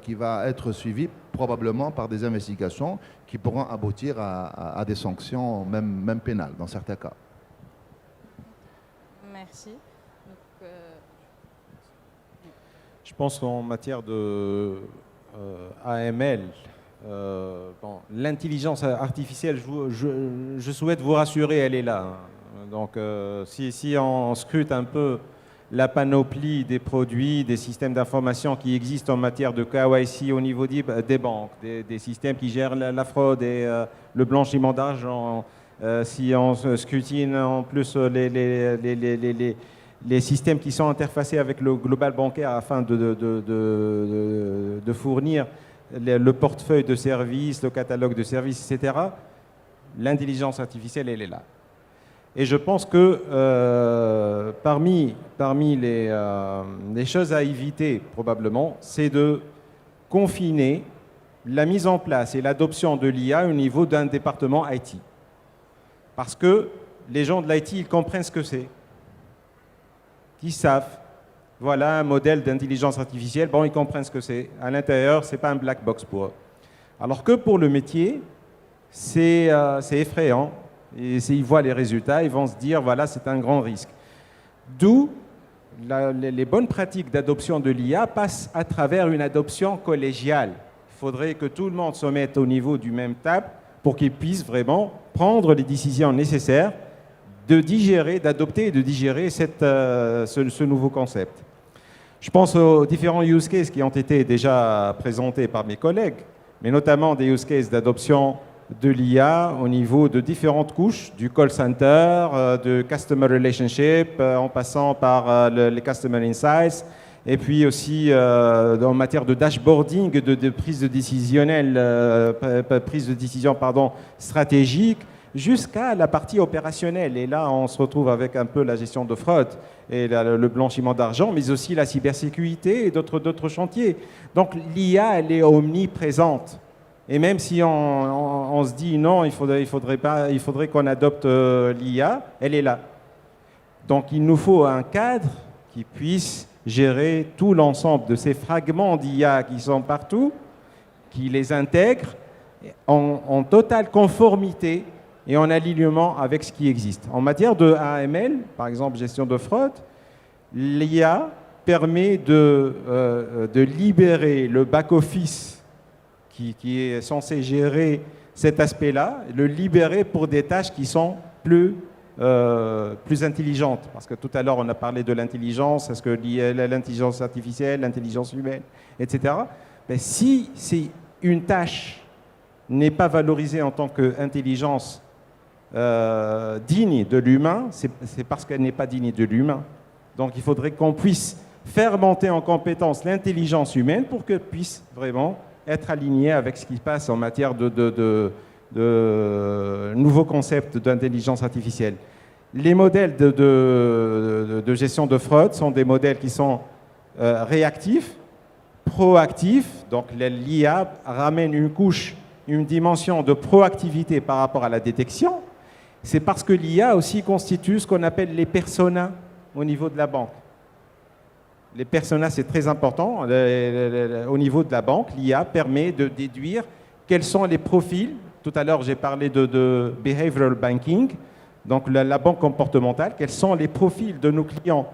qui va être suivie probablement par des investigations qui pourront aboutir à des sanctions même pénales dans certains cas. Merci. Donc, Je pense qu'en matière de AML, l'intelligence artificielle, je souhaite vous rassurer, elle est là. Donc, si on scrute un peu la panoplie des produits, des systèmes d'information qui existent en matière de KYC au niveau des banques, des systèmes qui gèrent la fraude et le blanchiment d'argent, si on scrutine en plus les systèmes qui sont interfacés avec le global bancaire afin de fournir le portefeuille de services, le catalogue de services, etc., l'intelligence artificielle, elle est là. Et je pense que parmi les choses à éviter, probablement, c'est de confiner la mise en place et l'adoption de l'IA au niveau d'un département IT. Parce que les gens de l'IT, ils comprennent ce que c'est. Ils savent. Voilà un modèle d'intelligence artificielle. Bon, ils comprennent ce que c'est. À l'intérieur, ce n'est pas un black box pour eux. Alors que pour le métier, c'est effrayant. Et s'ils voient les résultats, ils vont se dire, voilà, c'est un grand risque. D'où les bonnes pratiques d'adoption de l'IA passent à travers une adoption collégiale. Il faudrait que tout le monde se mette au niveau du même table pour qu'ils puissent vraiment prendre les décisions nécessaires d'adopter et de digérer ce nouveau concept. Je pense aux différents use cases qui ont été déjà présentés par mes collègues, mais notamment des use cases d'adoption de l'IA au niveau de différentes couches, du call center, de customer relationship, en passant par les customer insights, et puis aussi en matière de dashboarding, de prise de décision stratégique, jusqu'à la partie opérationnelle. Et là, on se retrouve avec un peu la gestion de fraude et le blanchiment d'argent, mais aussi la cybersécurité et d'autres chantiers. Donc l'IA, elle est omniprésente. Et même si on se dit non, il faudrait qu'on adopte l'IA, elle est là. Donc il nous faut un cadre qui puisse gérer tout l'ensemble de ces fragments d'IA qui sont partout, qui les intègre en totale conformité et en alignement avec ce qui existe. En matière de AML, par exemple gestion de fraude, l'IA permet de libérer le back-office qui est censé gérer cet aspect-là, le libérer pour des tâches qui sont plus intelligentes. Parce que tout à l'heure, on a parlé de l'intelligence, est-ce que l'intelligence artificielle, l'intelligence humaine, etc. Mais si une tâche n'est pas valorisée en tant qu'intelligence digne de l'humain, c'est parce qu'elle n'est pas digne de l'humain. Donc il faudrait qu'on puisse faire monter en compétence l'intelligence humaine pour qu'elle puisse vraiment être alignée avec ce qui se passe en matière de nouveaux concepts d'intelligence artificielle. Les modèles de gestion de fraude sont des modèles qui sont réactifs, proactifs. Donc l'IA ramène une dimension de proactivité par rapport à la détection. C'est parce que l'IA aussi constitue ce qu'on appelle les personas au niveau de la banque. Les personas, c'est très important. Au niveau de la banque, l'IA permet de déduire quels sont les profils. Tout à l'heure, j'ai parlé de behavioral banking, donc la banque comportementale. Quels sont les profils de nos clients?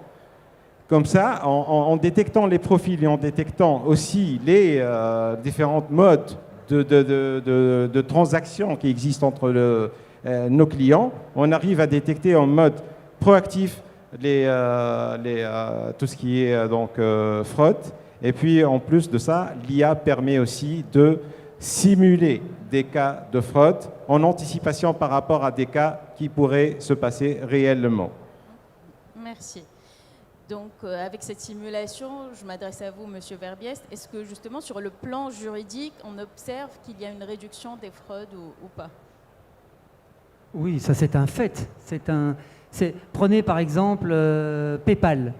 Comme ça, en détectant les profils et en détectant aussi les différents modes de transactions qui existent entre nos clients, on arrive à détecter en mode proactif tout ce qui est fraude. Et puis en plus de ça, l'IA permet aussi de simuler des cas de fraude en anticipation par rapport à des cas qui pourraient se passer réellement. Merci. Donc avec cette simulation, je m'adresse à vous, Monsieur Verbiest. Est-ce que justement sur le plan juridique, on observe qu'il y a une réduction des fraudes ou pas? Oui, ça c'est un fait. Prenez par exemple PayPal.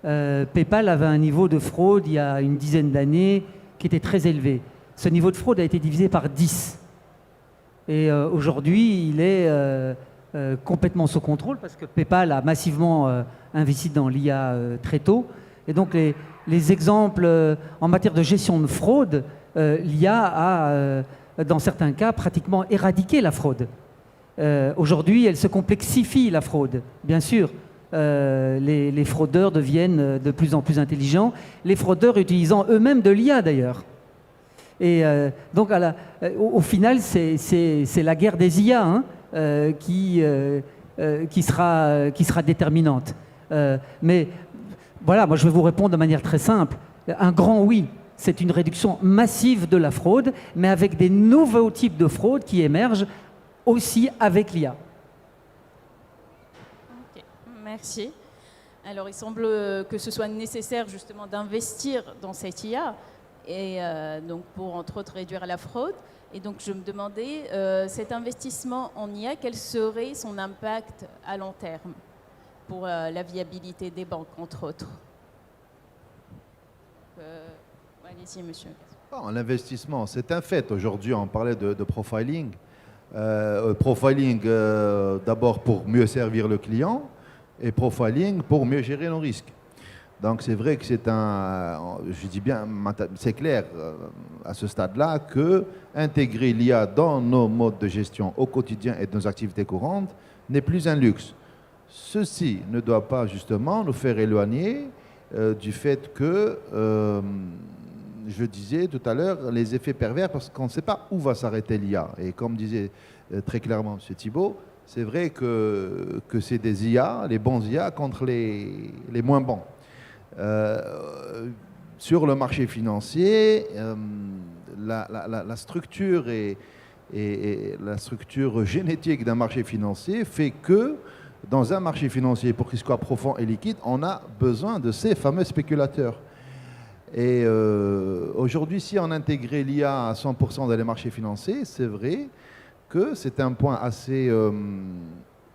PayPal avait un niveau de fraude il y a une dizaine d'années qui était très élevé. Ce niveau de fraude a été divisé par 10. Et aujourd'hui, il est complètement sous contrôle parce que PayPal a massivement investi dans l'IA très tôt. Et donc les exemples en matière de gestion de fraude, l'IA a, dans certains cas, pratiquement éradiqué la fraude. Aujourd'hui, elle se complexifie, la fraude. Bien sûr, les fraudeurs deviennent de plus en plus intelligents, les fraudeurs utilisant eux-mêmes de l'IA d'ailleurs. Et donc, au final, c'est la guerre des IA qui sera déterminante. Mais voilà, moi je vais vous répondre de manière très simple. Un grand oui, c'est une réduction massive de la fraude, mais avec des nouveaux types de fraude qui émergent aussi avec l'IA. Okay, merci. Alors, il semble que ce soit nécessaire justement d'investir dans cette IA. et donc pour entre autres réduire la fraude. Et donc je me demandais, cet investissement en IA, quel serait son impact à long terme pour la viabilité des banques, entre autres? Allez-y, monsieur. Bon, l'investissement, c'est un fait. Aujourd'hui, on parlait de profiling. Profiling d'abord pour mieux servir le client et profiling pour mieux gérer nos risques. Donc c'est vrai que c'est je dis bien, c'est clair à ce stade-là que intégrer l'IA dans nos modes de gestion au quotidien et de nos activités courantes n'est plus un luxe. Ceci ne doit pas justement nous faire éloigner du fait que, je disais tout à l'heure, les effets pervers, parce qu'on ne sait pas où va s'arrêter l'IA. Et comme disait très clairement M. Thibault, c'est vrai que c'est des IA, les bons IA contre les moins bons. Sur le marché financier, la structure et la structure génétique d'un marché financier fait que dans un marché financier, pour qu'il soit profond et liquide, on a besoin de ces fameux spéculateurs. Et aujourd'hui, si on intégrait l'IA à 100% dans les marchés financiers, c'est vrai que c'est un point assez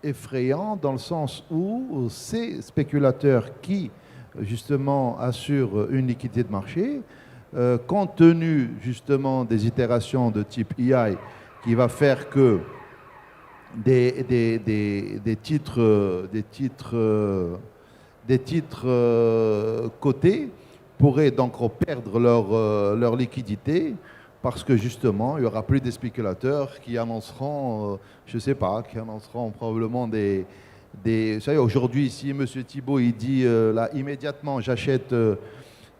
effrayant dans le sens où ces spéculateurs qui justement assure une liquidité de marché, compte tenu justement des itérations de type EI qui va faire que des titres cotés pourraient donc perdre leur liquidité parce que justement il n'y aura plus des spéculateurs qui annonceront, je ne sais pas, qui annonceront probablement vous savez, aujourd'hui, si M. Thibault il dit là immédiatement j'achète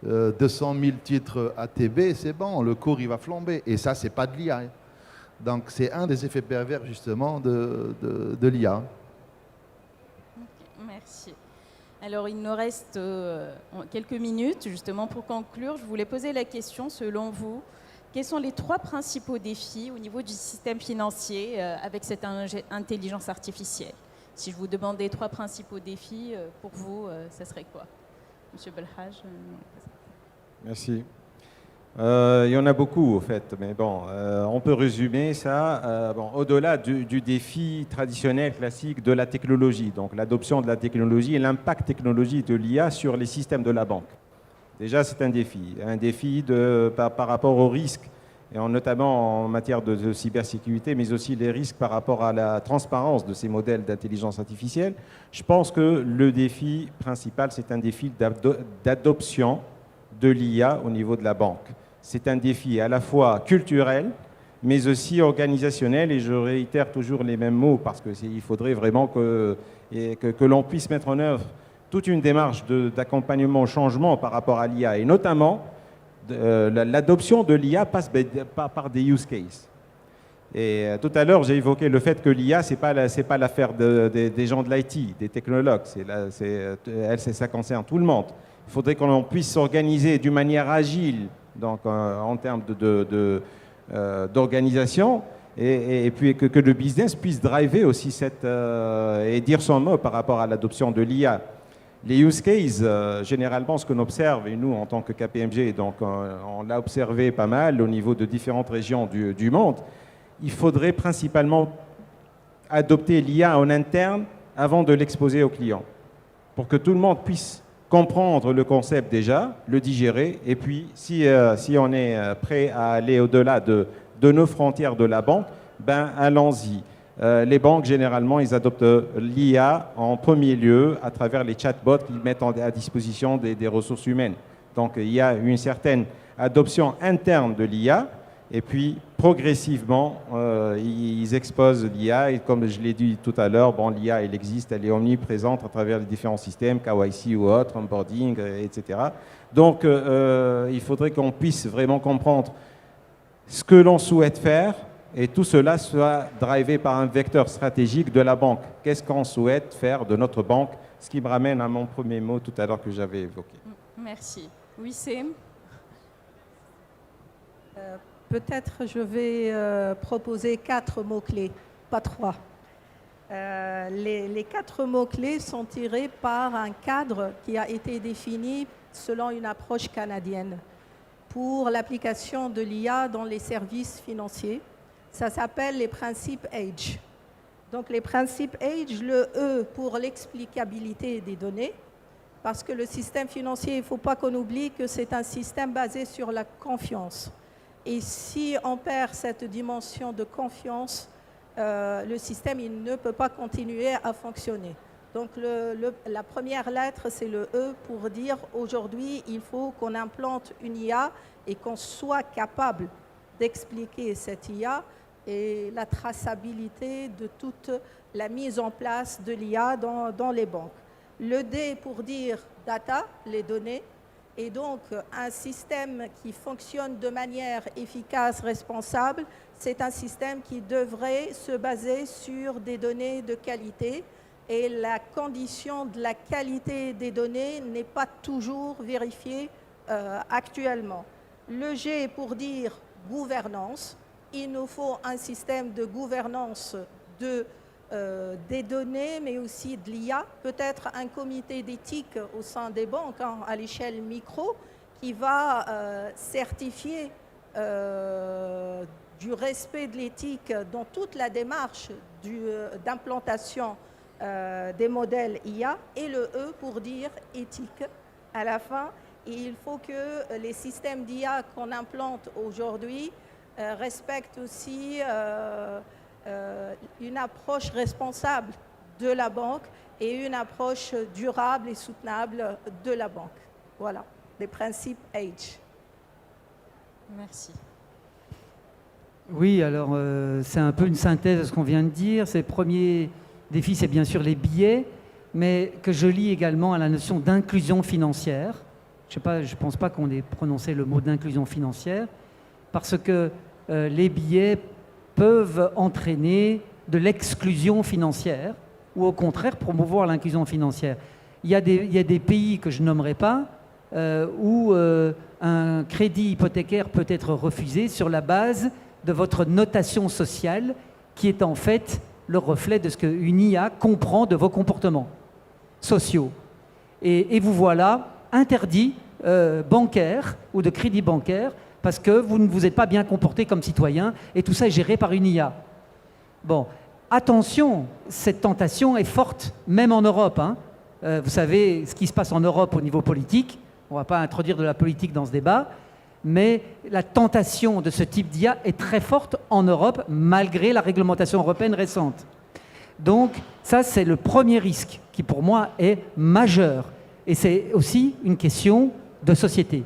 200 000 titres ATB, c'est bon, le cours il va flamber. Et ça, c'est pas de l'IA. Donc c'est un des effets pervers justement de l'IA. Merci. Alors il nous reste quelques minutes justement pour conclure. Je voulais poser la question, selon vous, quels sont les 3 principaux défis au niveau du système financier avec cette intelligence artificielle? Si je vous demandais 3 principaux défis, pour vous, ça serait quoi? Monsieur Belhaj. Merci. Il y en a beaucoup, au fait, mais bon, on peut résumer ça au-delà du défi traditionnel, classique de la technologie, donc l'adoption de la technologie et l'impact technologique de l'IA sur les systèmes de la banque. Déjà, c'est un défi par rapport aux risques, et notamment en matière de cybersécurité, mais aussi les risques par rapport à la transparence de ces modèles d'intelligence artificielle. Je pense que le défi principal, c'est un défi d'adoption de l'IA au niveau de la banque. C'est un défi à la fois culturel, mais aussi organisationnel, et je réitère toujours les mêmes mots, parce qu'il faudrait vraiment que l'on puisse mettre en œuvre toute une démarche d'accompagnement au changement par rapport à l'IA, et notamment l'adoption de l'IA passe par des use cases. Et tout à l'heure, j'ai évoqué le fait que l'IA, ce n'est pas l'affaire des gens de l'IT, des technologues, ça concerne tout le monde. Il faudrait qu'on puisse s'organiser d'une manière agile, donc en termes d'organisation, et puis que le business puisse driver aussi et dire son mot par rapport à l'adoption de l'IA. Les use cases, généralement, ce qu'on observe, et nous, en tant que KPMG, donc, on l'a observé pas mal au niveau de différentes régions du monde, il faudrait principalement adopter l'IA en interne avant de l'exposer aux clients, pour que tout le monde puisse comprendre le concept déjà, le digérer, et puis si on est prêt à aller au-delà de nos frontières de la banque, ben allons-y. Les banques, généralement, ils adoptent l'IA en premier lieu à travers les chatbots qu'ils mettent à disposition des ressources humaines. Donc, il y a une certaine adoption interne de l'IA, et puis progressivement, ils exposent l'IA, et comme je l'ai dit tout à l'heure, bon, l'IA, elle existe, elle est omniprésente à travers les différents systèmes, KYC ou autres, onboarding, etc. Donc, il faudrait qu'on puisse vraiment comprendre ce que l'on souhaite faire, et tout cela soit drivé par un vecteur stratégique de la banque. Qu'est-ce qu'on souhaite faire de notre banque? Ce qui me ramène à mon premier mot tout à l'heure que j'avais évoqué. Merci. Oui, c'est... Peut-être je vais proposer 4 mots-clés, pas 3. Les 4 mots-clés sont tirés par un cadre qui a été défini selon une approche canadienne. pour l'application de l'IA dans les services financiers. Ça s'appelle les principes Age. Donc les principes Age, le E pour l'explicabilité des données, parce que le système financier, il ne faut pas qu'on oublie que c'est un système basé sur la confiance. Et si on perd cette dimension de confiance, le système il ne peut pas continuer à fonctionner. Donc la première lettre, c'est le E pour dire aujourd'hui, il faut qu'on implante une IA et qu'on soit capable d'expliquer cette IA et la traçabilité de toute la mise en place de l'IA dans les banques. Le D pour dire data, les données, et donc un système qui fonctionne de manière efficace, responsable, c'est un système qui devrait se baser sur des données de qualité. Et la condition de la qualité des données n'est pas toujours vérifiée actuellement. Le G pour dire gouvernance. Il nous faut un système de gouvernance des données, mais aussi de l'IA. Peut-être un comité d'éthique au sein des banques, à l'échelle micro, qui va certifier du respect de l'éthique dans toute la démarche d'implantation des modèles IA, et le E pour dire éthique à la fin. Et il faut que les systèmes d'IA qu'on implante aujourd'hui respectent aussi une approche responsable de la banque et une approche durable et soutenable de la banque. Voilà, les principes Age. Merci. Oui, alors c'est un peu une synthèse de ce qu'on vient de dire. Ces premiers défi, c'est bien sûr les billets, mais que je lie également à la notion d'inclusion financière. Je ne pense pas qu'on ait prononcé le mot d'inclusion financière, parce que les billets peuvent entraîner de l'exclusion financière, ou au contraire promouvoir l'inclusion financière. Il y a des pays que je nommerai pas, où un crédit hypothécaire peut être refusé sur la base de votre notation sociale, qui est en fait le reflet de ce qu'une IA comprend de vos comportements sociaux. Et vous voilà interdit bancaire ou de crédit bancaire parce que vous ne vous êtes pas bien comporté comme citoyen, et tout ça est géré par une IA. Bon, attention, cette tentation est forte, même en Europe. Vous savez ce qui se passe en Europe au niveau politique. On ne va pas introduire de la politique dans ce débat, mais la tentation de ce type d'IA est très forte en Europe, malgré la réglementation européenne récente. Donc, ça, c'est le premier risque, qui pour moi est majeur. Et c'est aussi une question de société.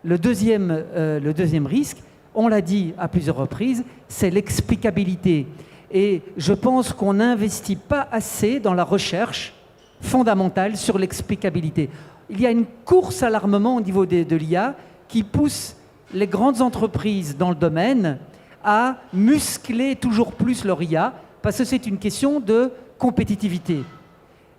Le deuxième risque, on l'a dit à plusieurs reprises, c'est l'explicabilité. Et je pense qu'on n'investit pas assez dans la recherche fondamentale sur l'explicabilité. Il y a une course à l'armement au niveau de l'IA qui pousse les grandes entreprises dans le domaine à muscler toujours plus leur IA, parce que c'est une question de compétitivité.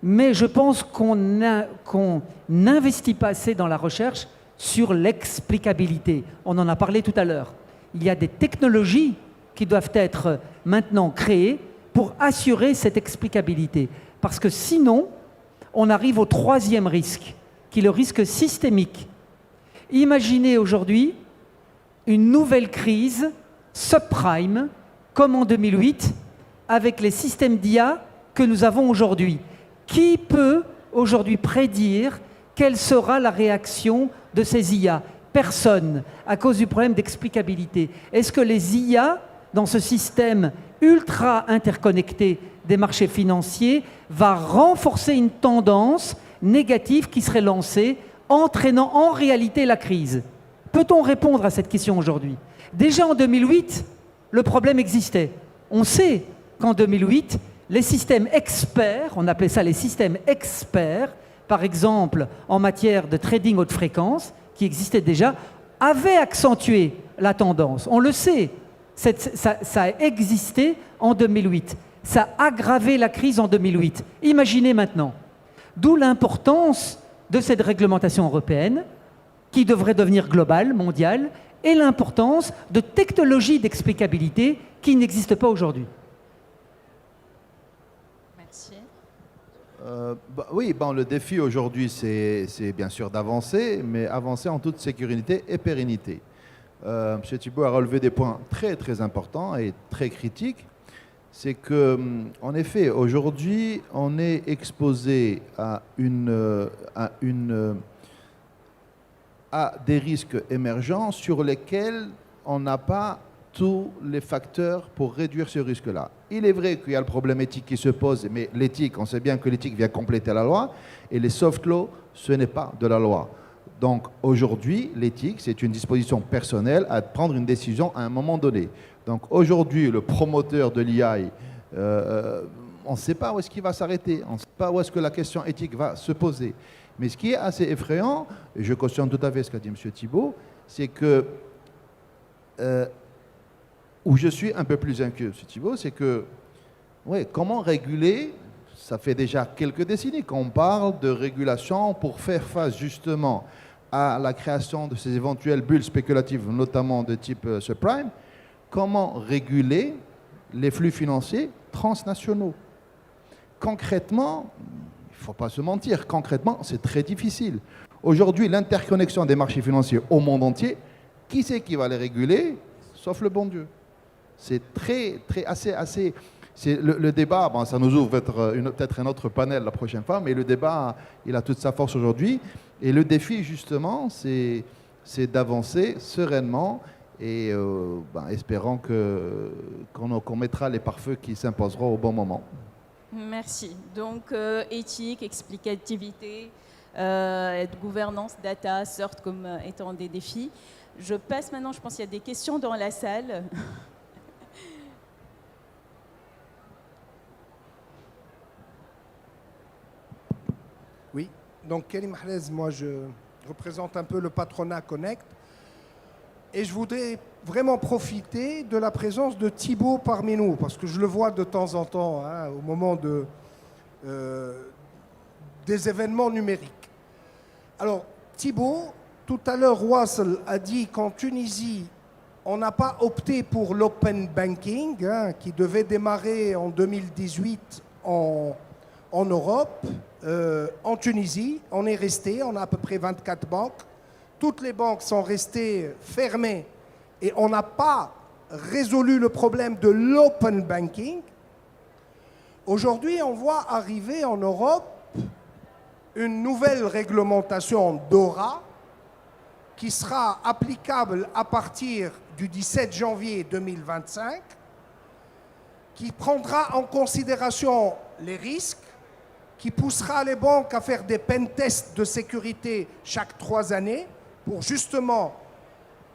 Mais je pense qu'on n'investit pas assez dans la recherche sur l'explicabilité. On en a parlé tout à l'heure. Il y a des technologies qui doivent être maintenant créées pour assurer cette explicabilité. Parce que sinon, on arrive au troisième risque, qui est le risque systémique. Imaginez aujourd'hui une nouvelle crise subprime, comme en 2008, avec les systèmes d'IA que nous avons aujourd'hui. Qui peut aujourd'hui prédire quelle sera la réaction de ces IA? Personne, à cause du problème d'explicabilité. Est-ce que les IA, dans ce système ultra interconnecté des marchés financiers, va renforcer une tendance négative qui serait lancée, entraînant en réalité la crise? Peut-on répondre à cette question aujourd'hui? Déjà en 2008, le problème existait. On sait qu'en 2008, les systèmes experts, on appelait ça les systèmes experts, par exemple en matière de trading haute fréquence, qui existaient déjà, avaient accentué la tendance. On le sait, ça a existé en 2008. Ça a aggravé la crise en 2008. Imaginez maintenant. D'où l'importance de cette réglementation européenne, qui devrait devenir globale, mondiale, et l'importance de technologies d'explicabilité qui n'existent pas aujourd'hui. Merci. Oui, bon, le défi aujourd'hui, c'est bien sûr d'avancer, mais avancer en toute sécurité et pérennité. M. Thibault a relevé des points très très importants et très critiques. C'est que, en effet, aujourd'hui, on est exposé à des risques émergents sur lesquels on n'a pas tous les facteurs pour réduire ce risque-là. Il est vrai qu'il y a le problème éthique qui se pose, mais l'éthique, on sait bien que l'éthique vient compléter la loi, et les soft laws, ce n'est pas de la loi. Donc aujourd'hui, l'éthique, c'est une disposition personnelle à prendre une décision à un moment donné. Donc aujourd'hui, le promoteur de l'IA, on ne sait pas où est-ce qu'il va s'arrêter, on ne sait pas où est-ce que la question éthique va se poser. Mais ce qui est assez effrayant, et je cautionne tout à fait ce qu'a dit M. Thibault, c'est que où je suis un peu plus inquiet, M. Thibault, c'est que, ouais, comment réguler? Ça fait déjà quelques décennies qu'on parle de régulation pour faire face justement à la création de ces éventuelles bulles spéculatives, notamment de type subprime. Comment réguler les flux financiers transnationaux? Concrètement, il ne faut pas se mentir, concrètement, c'est très difficile. Aujourd'hui, l'interconnexion des marchés financiers au monde entier, qui c'est qui va les réguler? Sauf le bon Dieu. C'est assez. C'est le débat, bon, ça nous ouvre peut-être un autre panel la prochaine fois, mais le débat, il a toute sa force aujourd'hui. Et le défi, justement, c'est d'avancer sereinement et espérant qu'on mettra les pare-feux qui s'imposeront au bon moment. Merci. Donc, éthique, explicativité, gouvernance, data sortent comme étant des défis. Je passe maintenant, je pense qu'il y a des questions dans la salle. Oui, donc Kelly Mahrez, moi je représente un peu le patronat Connect et je voudrais vraiment profiter de la présence de Thibault parmi nous parce que je le vois de temps en temps au moment des événements numériques. Alors Thibault, tout à l'heure Wassel a dit qu'en Tunisie on n'a pas opté pour l'open banking qui devait démarrer en 2018 en Europe. En Tunisie, on est resté, on a à peu près 24 banques. Toutes les banques sont restées fermées et on n'a pas résolu le problème de l'open banking. Aujourd'hui, on voit arriver en Europe une nouvelle réglementation DORA qui sera applicable à partir du 17 janvier 2025, qui prendra en considération les risques, qui poussera les banques à faire des pen tests de sécurité chaque 3 années pour justement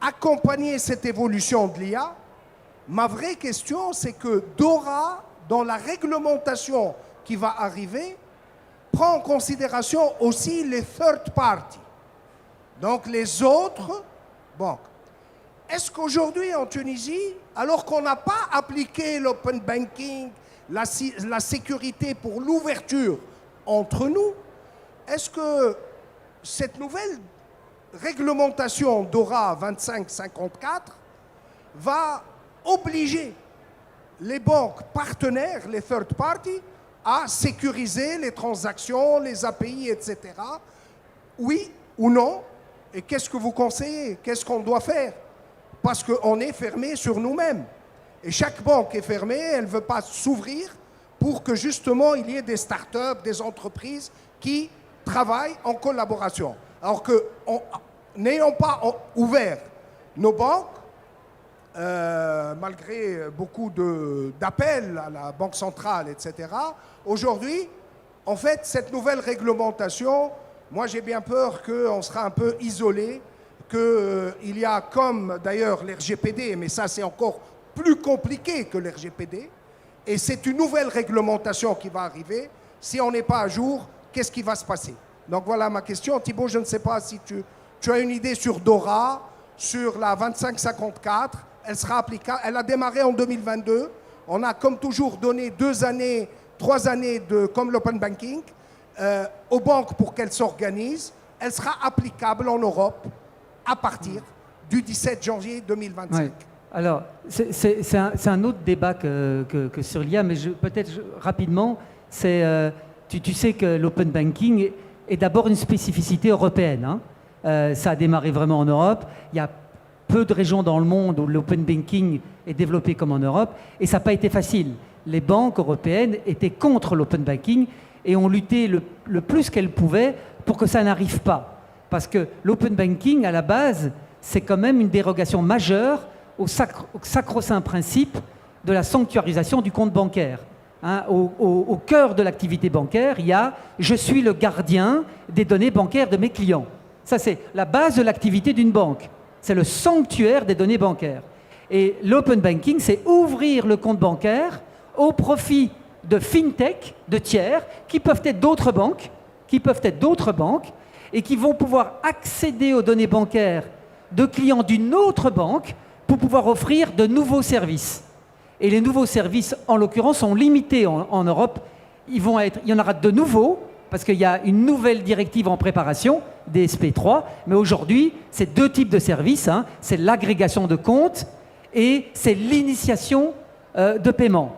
accompagner cette évolution de l'IA. Ma vraie question, c'est que DORA, dans la réglementation qui va arriver, prend en considération aussi les third parties, donc les autres banques. Est-ce qu'aujourd'hui en Tunisie, alors qu'on n'a pas appliqué l'open banking, la sécurité pour l'ouverture entre nous, est-ce que cette nouvelle réglementation DORA 2554 va obliger les banques partenaires, les third parties, à sécuriser les transactions, les API, etc. Oui ou non? Et qu'est-ce que vous conseillez? Qu'est-ce qu'on doit faire? Parce qu'on est fermé sur nous-mêmes. Et chaque banque est fermée, elle ne veut pas s'ouvrir pour que justement il y ait des startups, des entreprises qui travaillent en collaboration. Alors que n'ayant pas ouvert nos banques, malgré beaucoup d'appels à la Banque centrale, etc., aujourd'hui, en fait, cette nouvelle réglementation, moi j'ai bien peur qu'on sera un peu isolé, qu'il y a comme d'ailleurs l'RGPD, mais ça c'est encore plus compliqué que l'RGPD, et c'est une nouvelle réglementation qui va arriver. Si on n'est pas à jour, qu'est-ce qui va se passer? Donc voilà ma question. Thibault, je ne sais pas si tu as une idée sur DORA, sur la 2554. Elle sera applicable. Elle a démarré en 2022. On a comme toujours donné 2 années, 3 années comme l'open banking aux banques pour qu'elles s'organisent. Elle sera applicable en Europe à partir du 17 janvier 2025. Ouais. Alors, c'est un autre débat que sur l'IA, mais peut-être rapidement, Tu sais que l'open banking est d'abord une spécificité européenne, hein. Ça a démarré vraiment en Europe. Il y a peu de régions dans le monde où l'open banking est développé comme en Europe, et ça n'a pas été facile. Les banques européennes étaient contre l'open banking et ont lutté le plus qu'elles pouvaient pour que ça n'arrive pas. Parce que l'open banking, à la base, c'est quand même une dérogation majeure au sacro-saint principe de la sanctuarisation du compte bancaire. Hein, au cœur de l'activité bancaire, il y a « je suis le gardien des données bancaires de mes clients ». Ça, c'est la base de l'activité d'une banque. C'est le sanctuaire des données bancaires. Et l'open banking, c'est ouvrir le compte bancaire au profit de fintech, de tiers, qui peuvent être d'autres banques, et qui vont pouvoir accéder aux données bancaires de clients d'une autre banque pour pouvoir offrir de nouveaux services. Et les nouveaux services, en l'occurrence, sont limités en Europe. Il y en aura de nouveaux, parce qu'il y a une nouvelle directive en préparation, DSP3, mais aujourd'hui, c'est deux types de services, hein. C'est l'agrégation de comptes et c'est l'initiation de paiement.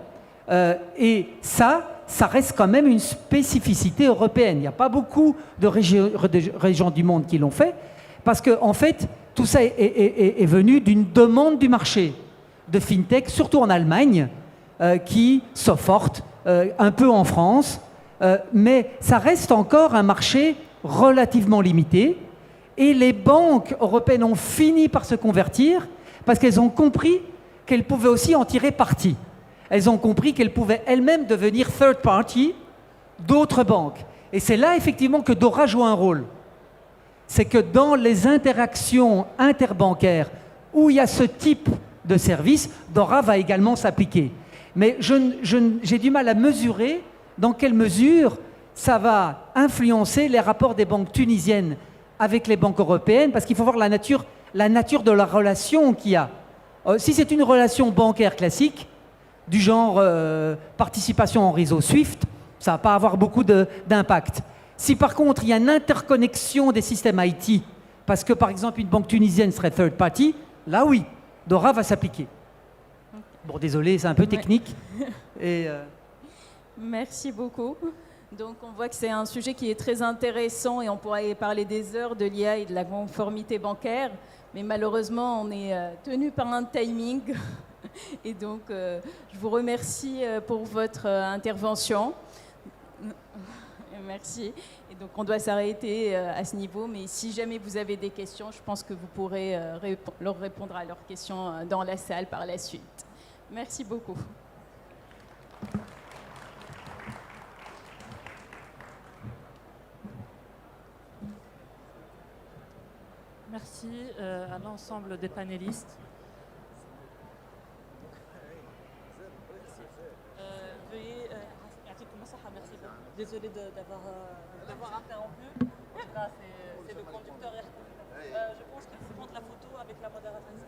Et ça reste quand même une spécificité européenne. Il n'y a pas beaucoup de régions du monde qui l'ont fait, parce qu'en fait, tout ça est venu d'une demande du marché de fintech, surtout en Allemagne, qui s'offorte un peu en France, mais ça reste encore un marché relativement limité. Et les banques européennes ont fini par se convertir parce qu'elles ont compris qu'elles pouvaient aussi en tirer parti. Elles ont compris qu'elles pouvaient elles-mêmes devenir third party d'autres banques. Et c'est là effectivement que Dora joue un rôle. C'est que dans les interactions interbancaires où il y a ce type de service, Dora va également s'appliquer. Mais j'ai du mal à mesurer dans quelle mesure ça va influencer les rapports des banques tunisiennes avec les banques européennes, parce qu'il faut voir la nature de la relation qu'il y a. Si c'est une relation bancaire classique, du genre participation en réseau SWIFT, ça ne va pas avoir beaucoup d'impact. Si par contre il y a une interconnexion des systèmes IT, parce que par exemple une banque tunisienne serait third party, là oui, Dora va s'appliquer. Bon, désolé, c'est un peu technique. Et Merci beaucoup. Donc on voit que c'est un sujet qui est très intéressant et on pourrait parler des heures de l'IA et de la conformité bancaire, mais malheureusement on est tenu par un timing. Et donc je vous remercie pour votre intervention. Merci. Et donc on doit s'arrêter à ce niveau, mais si jamais vous avez des questions, je pense que vous pourrez leur répondre à leurs questions dans la salle par la suite. Merci beaucoup. Merci à l'ensemble des panélistes. Merci beaucoup. Désolé d'avoir interrompu. Là, c'est le conducteur. Je pense qu'il faut prendre la photo avec la modératrice.